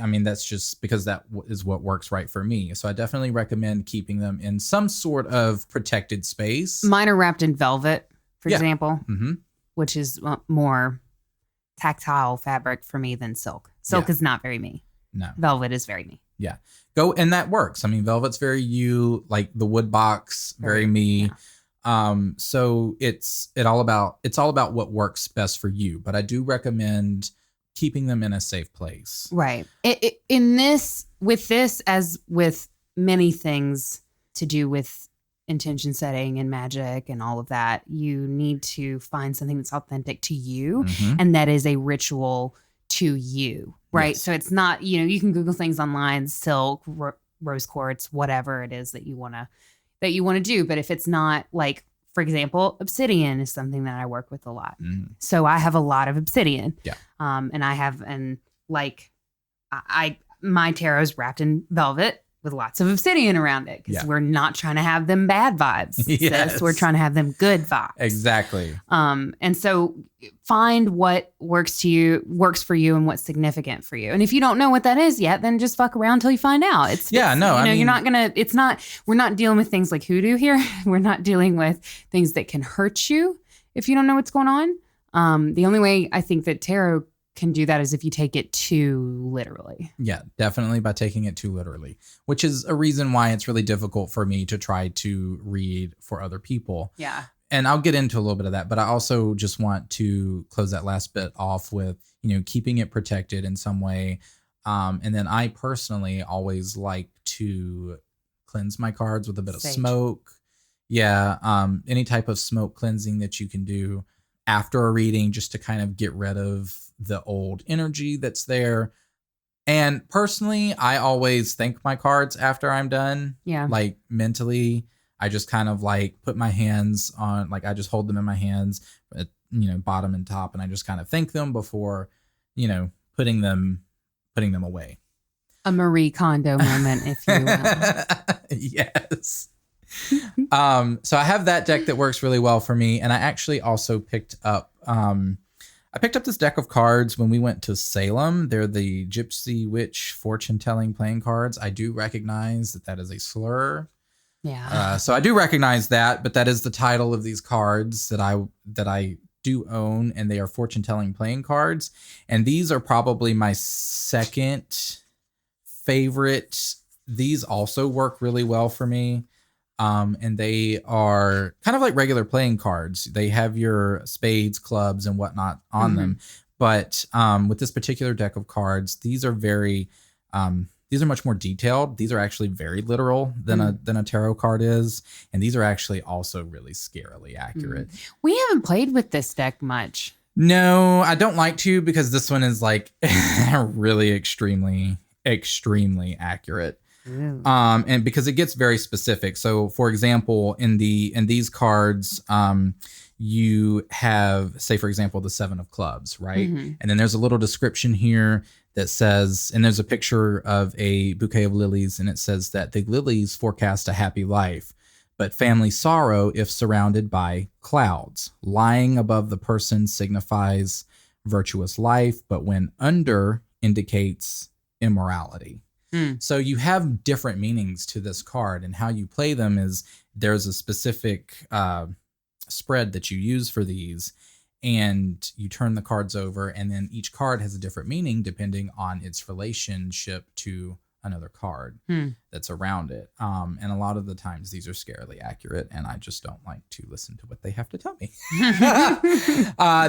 I mean, that's just because that is what works right for me. So I definitely recommend keeping them in some sort of protected space. Mine are wrapped in velvet, for example, Mm-hmm. which is more tactile fabric for me than silk. Silk is not very me. No. Velvet is very me. Yeah. And that works. I mean, velvet's very you, like the wood box, very me. Yeah. So it's all about what works best for you. But I do recommend keeping them in a safe place. Right. With this, as with many things to do with intention setting and magic and all of that, you need to find something that's authentic to you, and that is a ritual to you. Right. Yes. So it's not, you can Google things online, silk, rose quartz, whatever it is that you want to do. But if it's not, like, for example, obsidian is something that I work with a lot. So I have a lot of obsidian. Yeah. And my tarot is wrapped in velvet with lots of obsidian around it, because we're not trying to have them bad vibes. Yes. We're trying to have them good vibes. Exactly. And so find what works for you and what's significant for you. And if you don't know what that is yet, then just fuck around till you find out. You're not gonna, we're not dealing with things like hoodoo here. We're not dealing with things that can hurt you if you don't know what's going on. The only way I think that tarot can do that is if you take it too literally. Yeah, definitely by taking it too literally, which is a reason why it's really difficult for me to try to read for other people. Yeah. And I'll get into a little bit of that, but I also just want to close that last bit off with, keeping it protected in some way. And then I personally always like to cleanse my cards with a bit of smoke. Yeah. Any type of smoke cleansing that you can do after a reading, just to kind of get rid of the old energy that's there. And personally, I always thank my cards after I'm done. Yeah. Like mentally, I just kind of like put my hands on, like I just hold them in my hands, bottom and top, and I just kind of thank them before, putting them away. A Marie Kondo moment, if you will. Yes. So I have that deck that works really well for me. And I actually also picked up this deck of cards when we went to Salem. They're the Gypsy Witch fortune telling playing cards. I do recognize that is a slur. Yeah. So I do recognize that, but that is the title of these cards that I do own, and they are fortune telling playing cards. And these are probably my second favorite. These also work really well for me. And they are kind of like regular playing cards. They have your spades, clubs, and whatnot on them. But with this particular deck of cards, these are much more detailed. These are actually very literal than a tarot card is. And these are actually also really scarily accurate. We haven't played with this deck much. No, I don't like to, because this one is like really extremely accurate. And because it gets very specific. So for example, in these cards, you have, say, for example, the 7 of clubs, right? And then there's a little description here that says, and there's a picture of a bouquet of lilies, and it says that the lilies forecast a happy life, but family sorrow if surrounded by clouds. Lying above the person signifies virtuous life, but when under indicates immorality. So you have different meanings to this card, and how you play them is there's a specific spread that you use for these, and you turn the cards over, and then each card has a different meaning depending on its relationship to another card that's around it. And a lot of the times these are scarily accurate, and I just don't like to listen to what they have to tell me.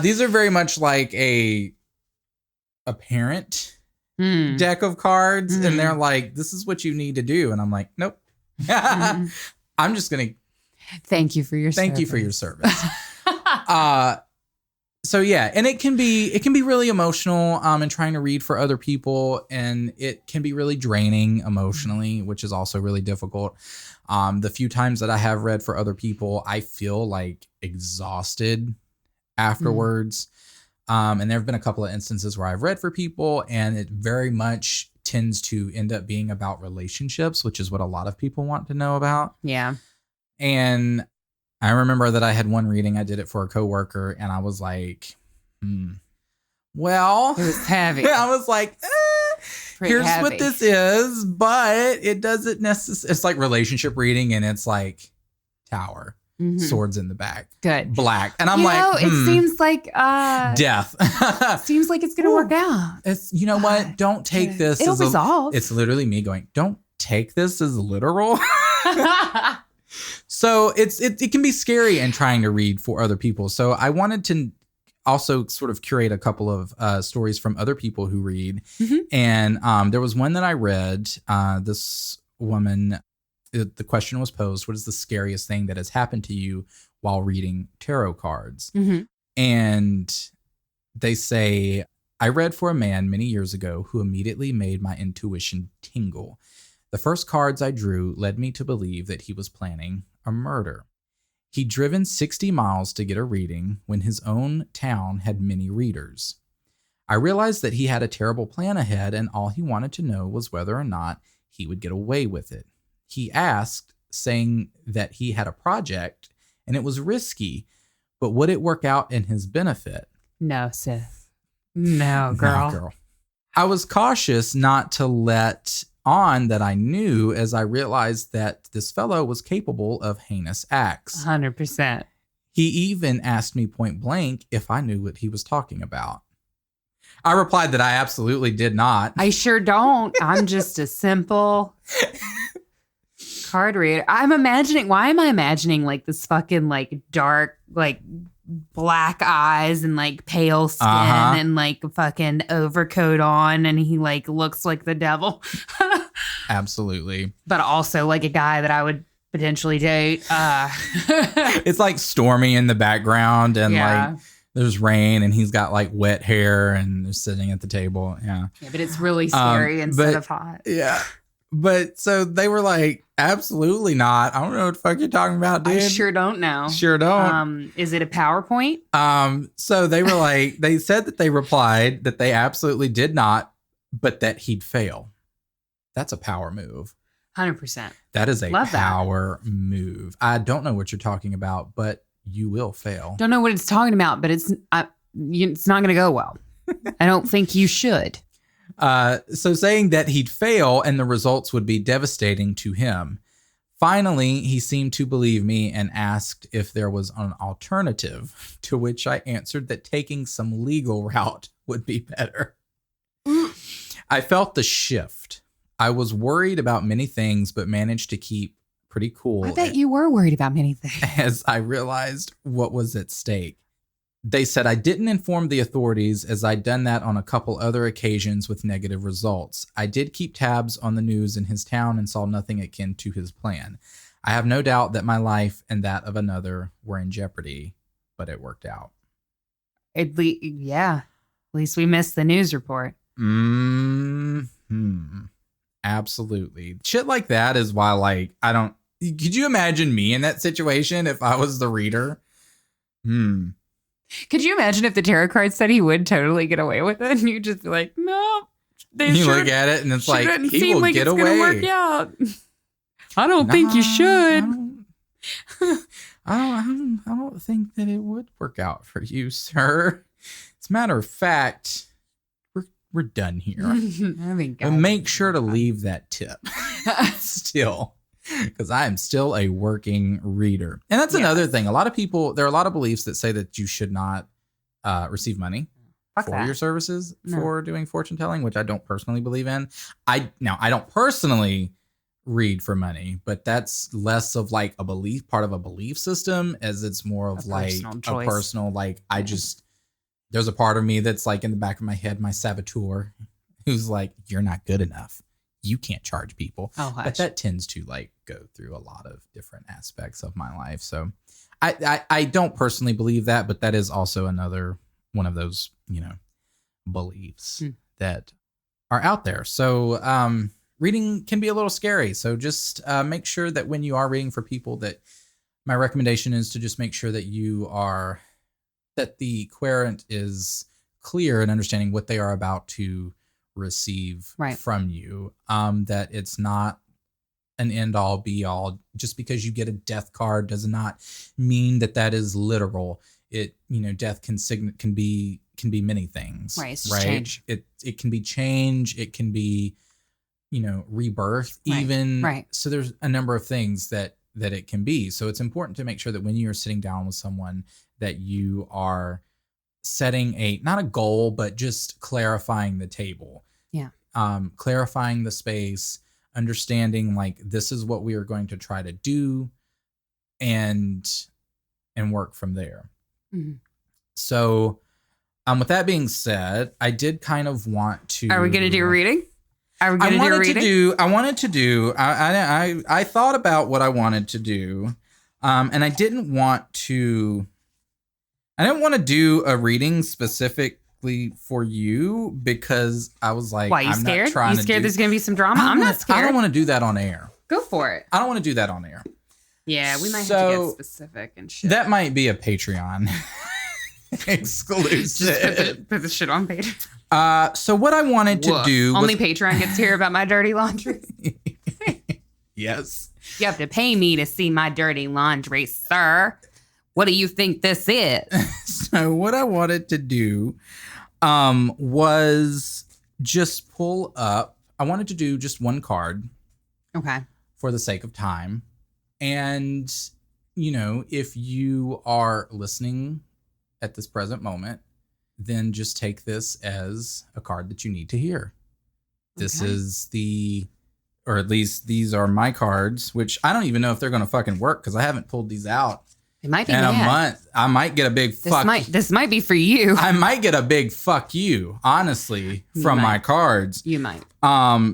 These are very much like a parent deck of cards, and they're like, this is what you need to do, and I'm like, nope. I'm just gonna thank you for your service. So yeah, and it can be really emotional and trying to read for other people, and it can be really draining emotionally, which is also really difficult. The few times that I have read for other people, I feel like exhausted afterwards. And there have been a couple of instances where I've read for people, and it very much tends to end up being about relationships, which is what a lot of people want to know about. Yeah. And I remember that I had one reading, I did it for a coworker, and I was like, well, it was heavy. I was like, here's heavy. What this is, but it doesn't necessarily, it's like relationship reading, and it's like Tower. Swords in the back. Good. Black. And I'm like, it seems like death. Seems like it's gonna work out. It's, you know what? Don't take this It'll resolve. It's literally me going, don't take this as literal. So it can be scary and trying to read for other people. So I wanted to also sort of curate a couple of stories from other people who read. And there was one that I read, this woman, the question was posed, what is the scariest thing that has happened to you while reading tarot cards? And they say, I read for a man many years ago who immediately made my intuition tingle. The first cards I drew led me to believe that he was planning a murder. He'd driven 60 miles to get a reading when his own town had many readers. I realized that he had a terrible plan ahead, and all he wanted to know was whether or not he would get away with it. He asked, saying that he had a project and it was risky, but would it work out in his benefit? No, sis. No, girl. No, girl. I was cautious not to let on that I knew, as I realized that this fellow was capable of heinous acts. 100%. He even asked me point blank if I knew what he was talking about. I replied that I absolutely did not. I sure don't. I'm just a simple card reader. Why am I imagining like this fucking like dark, like black eyes and like pale skin and like a fucking overcoat on, and he like looks like the devil. Absolutely. But also like a guy that I would potentially date. It's like stormy in the background, and like there's rain, and he's got like wet hair, and they're sitting at the table. Yeah, but it's really scary instead of hot. Yeah. But so they were like, absolutely not. I don't know what the fuck you're talking about, dude. I sure don't know. Sure don't. Is it a PowerPoint? So they were like, they said that they replied that they absolutely did not, but that he'd fail. That's a power move. 100%. That is a power move. I don't know what you're talking about, but you will fail. Don't know what it's talking about, but it's not going to go well. I don't think you should. So saying that he'd fail and the results would be devastating to him. Finally, he seemed to believe me and asked if there was an alternative, to which I answered that taking some legal route would be better. I felt the shift. I was worried about many things, but managed to keep pretty cool. I bet you were worried about many things. As I realized what was at stake. They said I didn't inform the authorities, as I'd done that on a couple other occasions with negative results. I did keep tabs on the news in his town and saw nothing akin to his plan. I have no doubt that my life and that of another were in jeopardy, but it worked out. At least we missed the news report. Absolutely. Shit like that is why, like, I don't. Could you imagine me in that situation if I was the reader? Could you imagine if the tarot card said he would totally get away with it, and you just be like, no. You look at it and it's like, he will get away. Gonna work out. I don't think you should. I don't think that it would work out for you, sir. As a matter of fact, we're done here. But make sure to leave that tip still, because I am still a working reader. And that's another thing. A lot of people, there are a lot of beliefs that say that you should not receive money for your services for doing fortune telling, which I don't personally believe in. I don't personally read for money, but that's less of like a belief, part of a belief system, as it's more of like a personal, like, I just, there's a part of me that's like in the back of my head, my saboteur, who's like, you're not good enough. You can't charge people. But that tends to like go through a lot of different aspects of my life. So I don't personally believe that, but that is also another one of those, beliefs that are out there. So reading can be a little scary. So just make sure that when you are reading for people, that my recommendation is to just make sure that that the querent is clear in understanding what they are about to receive from you. That it's not an end all be all. Just because you get a death card does not mean that is literal. It, death can be many things. Right. It's just change. It can be change. It can be, rebirth even. Right. So there's a number of things that it can be. So it's important to make sure that when you're sitting down with someone, that you are setting not a goal, but just clarifying the table. Yeah. Clarifying the space, understanding like, this is what we are going to try to do, and work from there. Mm-hmm. So, with that being said, I did kind of want to. Are we going to do a reading? Are we going to do a reading? I thought about what I wanted to do, and I didn't want to do a reading specifically for you, because I was like, why, you scared? You scared there's going to be some drama? I'm not scared. I don't want to do that on air. Go for it. I don't want to do that on air. Yeah, we might have to get specific and shit. That might be a Patreon exclusive. Just put the shit on Patreon. So what I wanted to do was... Only Patreon gets to hear about my dirty laundry. Yes. You have to pay me to see my dirty laundry, sir. What do you think this is? So what I wanted to do was just pull up. I wanted to do just one card. Okay. For the sake of time. And, if you are listening at this present moment, then just take this as a card that you need to hear. This is or at least these are my cards, which I don't even know if they're going to fucking work, because I haven't pulled these out. It might be in a month. I might get a big fuck. This might be for you. I might get a big fuck you, honestly, from my cards. You might.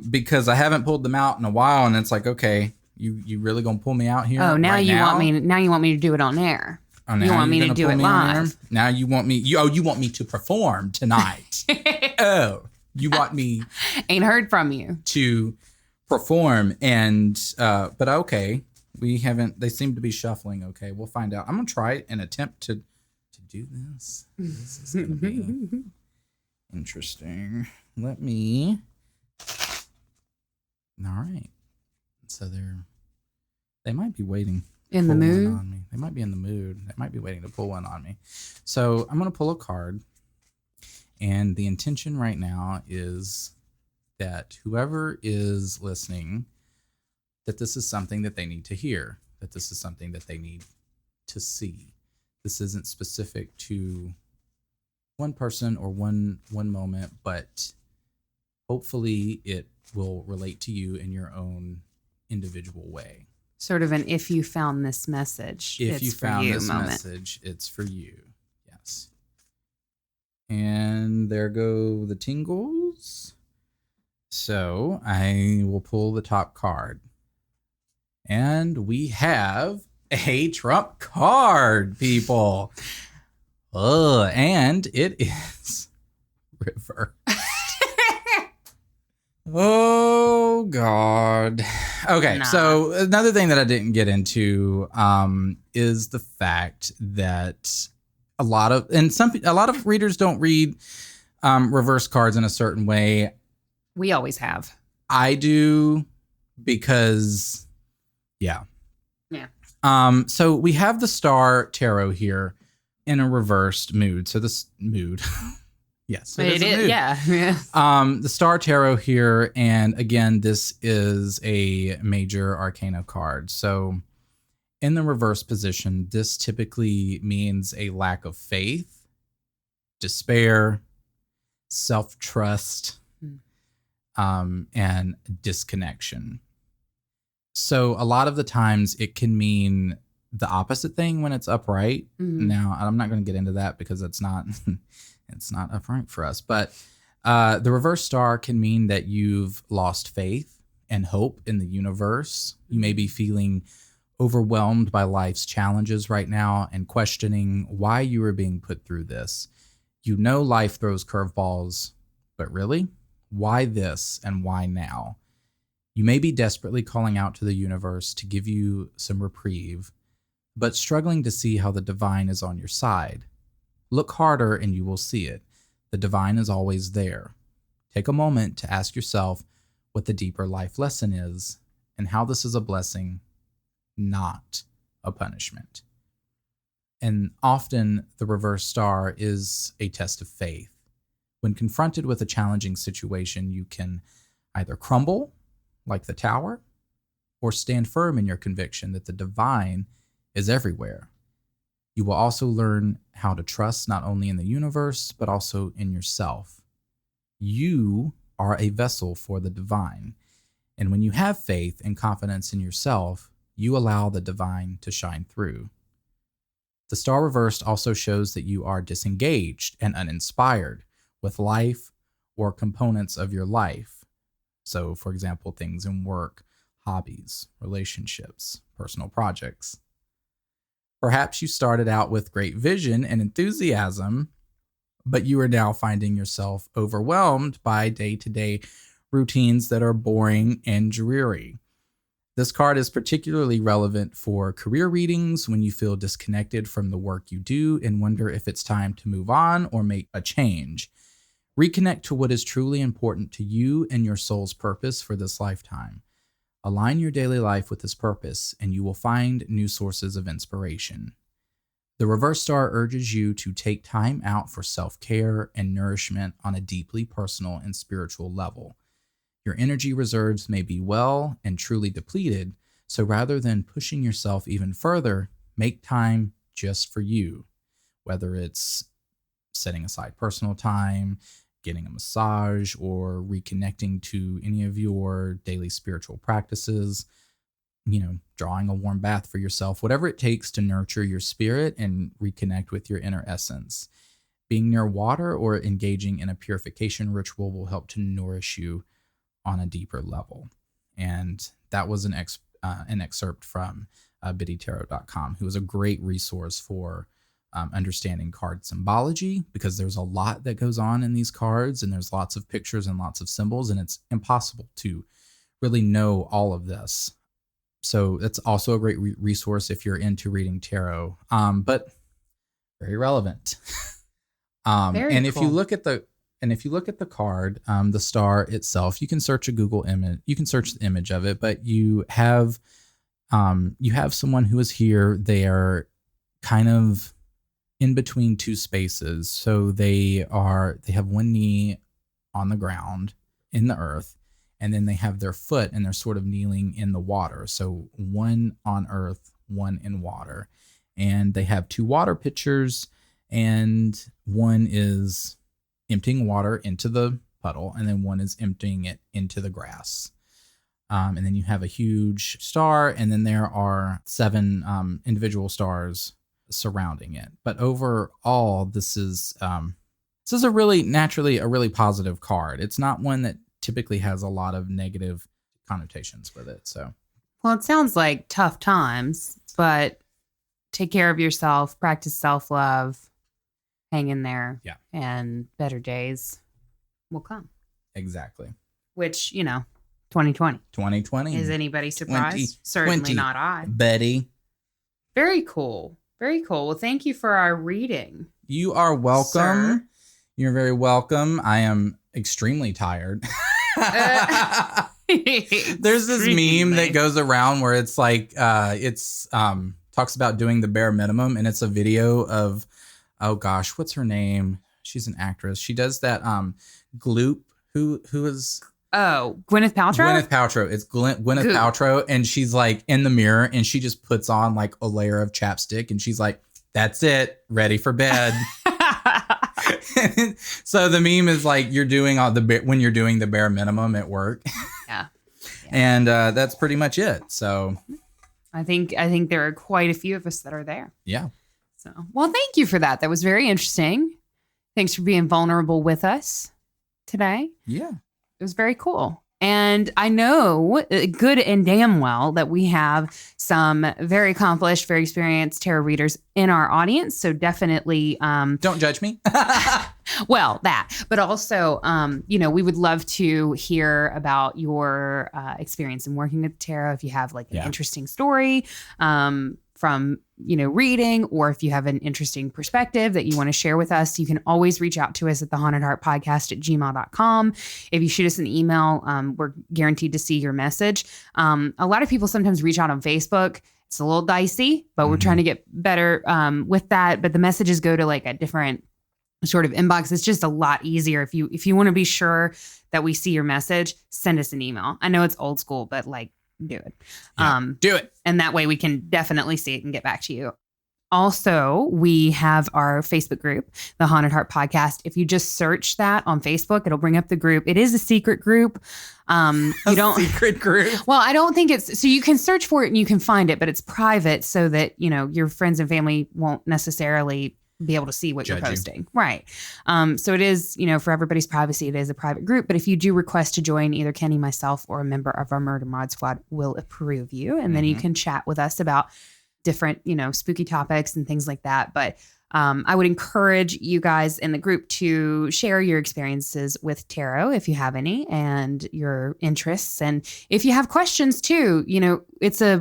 Because I haven't pulled them out in a while, and it's like, okay, you really gonna pull me out here? Oh, now you want me. Now you want me to do it on air. Oh, you want me to do it live? Now you want me. You want me to perform tonight? Oh, you want me? Ain't heard from you to perform, and but okay. We haven't, they seem to be shuffling. Okay, we'll find out. I'm going to try and attempt to do this. This is going to be interesting. Let me. All right. So they might be waiting. In the mood? On me. They might be in the mood. They might be waiting to pull one on me. So I'm going to pull a card. And the intention right now is that whoever is listening, that this is something that they need to hear, that this is something that they need to see. This isn't specific to one person or one moment, but hopefully it will relate to you in your own individual way. Sort of an if you found this message, If you it's for found you this moment. message, it's for you. Yes. And there go the tingles. So I will pull the top card. And we have a Trump card, people. And it is reversed. Oh, God. Okay, so another thing that I didn't get into is the fact that a lot of readers don't read reverse cards in a certain way. We always have. I do because, yeah. So we have the Star Tarot here in a reversed mood. So this mood. Yes, it is. Yeah. The Star Tarot here, and again, this is a major arcana card. So in the reverse position, this typically means a lack of faith, despair, self-trust, and disconnection. So a lot of the times it can mean the opposite thing when it's upright. Now, I'm not going to get into that because it's not it's not upright for us. But the reverse star can mean that you've lost faith and hope in the universe. You may be feeling overwhelmed by life's challenges right now and questioning why you are being put through this. You know life throws curveballs, but really? Why this and why now? You may be desperately calling out to the universe to give you some reprieve, but struggling to see how the divine is on your side. Look harder and you will see it. The divine is always there. Take a moment to ask yourself what the deeper life lesson is and how this is a blessing, not a punishment. And often the reverse star is a test of faith. When confronted with a challenging situation, you can either crumble, like the tower, or stand firm in your conviction that the divine is everywhere. You will also learn how to trust not only in the universe, but also in yourself. You are a vessel for the divine. And when you have faith and confidence in yourself, you allow the divine to shine through. The star reversed also shows that you are disengaged and uninspired with life or components of your life. So, for example, things in work, hobbies, relationships, personal projects. Perhaps you started out with great vision and enthusiasm, but you are now finding yourself overwhelmed by day-to-day routines that are boring and dreary. This card is particularly relevant for career readings when you feel disconnected from the work you do and wonder if it's time to move on or make a change. Reconnect to what is truly important to you and your soul's purpose for this lifetime. Align your daily life with this purpose, and you will find new sources of inspiration. The reverse star urges you to take time out for self-care and nourishment on a deeply personal and spiritual level. Your energy reserves may be well and truly depleted, so rather than pushing yourself even further, make time just for you, whether it's setting aside personal time, getting a massage, or reconnecting to any of your daily spiritual practices, drawing a warm bath for yourself, whatever it takes to nurture your spirit and reconnect with your inner essence. Being near water or engaging in a purification ritual will help to nourish you on a deeper level. And that was an excerpt from biddytarot.com, who is a great resource for understanding card symbology, because there's a lot that goes on in these cards and there's lots of pictures and lots of symbols, and it's impossible to really know all of this. So that's also a great resource if you're into reading tarot, but very relevant. Very and cool. if you look at the card, the star itself, you can search a Google image, you can search the image of it, but you have someone who is here. They are kind of in between two spaces. So they have one knee on the ground in the earth, and then they have their foot and they're sort of kneeling in the water. So one on earth, one in water. And they have two water pitchers, and one is emptying water into the puddle, and then one is emptying it into the grass. And then you have a huge star, and then there are 7 individual stars surrounding it. But overall, this is a really positive card. It's not one that typically has a lot of negative connotations with it. So, well, it sounds like tough times, but take care of yourself, practice self-love, hang in there. Yeah. And better days will come. Exactly. Which, 2020. 2020. Is anybody surprised? 2020, Certainly not I. Betty. Very cool. Very cool. Well, thank you for our reading. You are welcome. Sir. You're very welcome. I am extremely tired. There's this meme that goes around where it's like, talks about doing the bare minimum, and it's a video of, oh gosh, what's her name? She's an actress. She does that Gloop. Who is? Oh, Gwyneth Paltrow? Gwyneth Paltrow. It's Gwyneth Paltrow, and she's like in the mirror, and she just puts on like a layer of chapstick, and she's like, that's it, ready for bed. So the meme is like you're doing when you're doing the bare minimum at work. Yeah. And that's pretty much it. So I think there are quite a few of us that are there. Yeah. So, well, thank you for that. That was very interesting. Thanks for being vulnerable with us today. Yeah. It was very cool. And I know good and damn well that we have some very accomplished, very experienced tarot readers in our audience. So definitely don't judge me. Well, that, but also, we would love to hear about your experience in working with tarot. If you have like an interesting story from, reading, or if you have an interesting perspective that you want to share with us, you can always reach out to us at thehauntedheartpodcast@gmail.com. If you shoot us an email, we're guaranteed to see your message. A lot of people sometimes reach out on Facebook. It's a little dicey, but we're trying to get better with that. But the messages go to like a different sort of inbox. It's just a lot easier. If you want to be sure that we see your message, send us an email. I know it's old school, but like, do it. Do it. And that way we can definitely see it and get back to you. Also, we have our Facebook group, The Haunted Heart Podcast. If you just search that on Facebook, it'll bring up the group. It is a secret group. Secret group. Well, I don't think it's, so you can search for it and you can find it, but it's private so that, your friends and family won't necessarily be able to see what you're posting. Right. So it is, for everybody's privacy, it is a private group. But if you do request to join, either Kenny, myself, or a member of our Murder Mod Squad will approve you. And then you can chat with us about different, spooky topics and things like that. But I would encourage you guys in the group to share your experiences with tarot, if you have any, and your interests. And if you have questions too,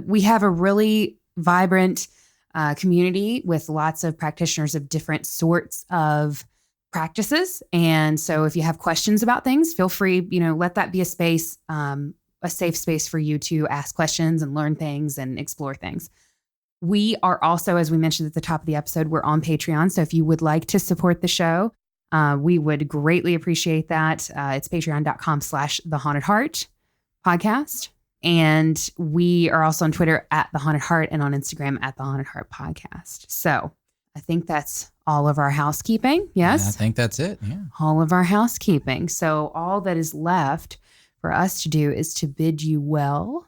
we have a really vibrant community with lots of practitioners of different sorts of practices. And so if you have questions about things, feel free, let that be a space, a safe space for you to ask questions and learn things and explore things. We are also, as we mentioned at the top of the episode, we're on Patreon. So if you would like to support the show, we would greatly appreciate that. It's patreon.com/thehauntedheart podcast. And we are also on Twitter at The Haunted Heart and on Instagram at The Haunted Heart Podcast. So I think that's all of our housekeeping. Yes? Yeah, I think that's it. Yeah. All of our housekeeping. So all that is left for us to do is to bid you well,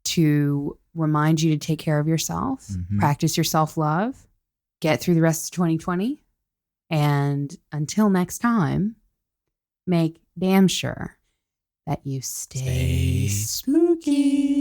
to remind you to take care of yourself, practice your self-love, get through the rest of 2020. And until next time, make damn sure that you stay spooky.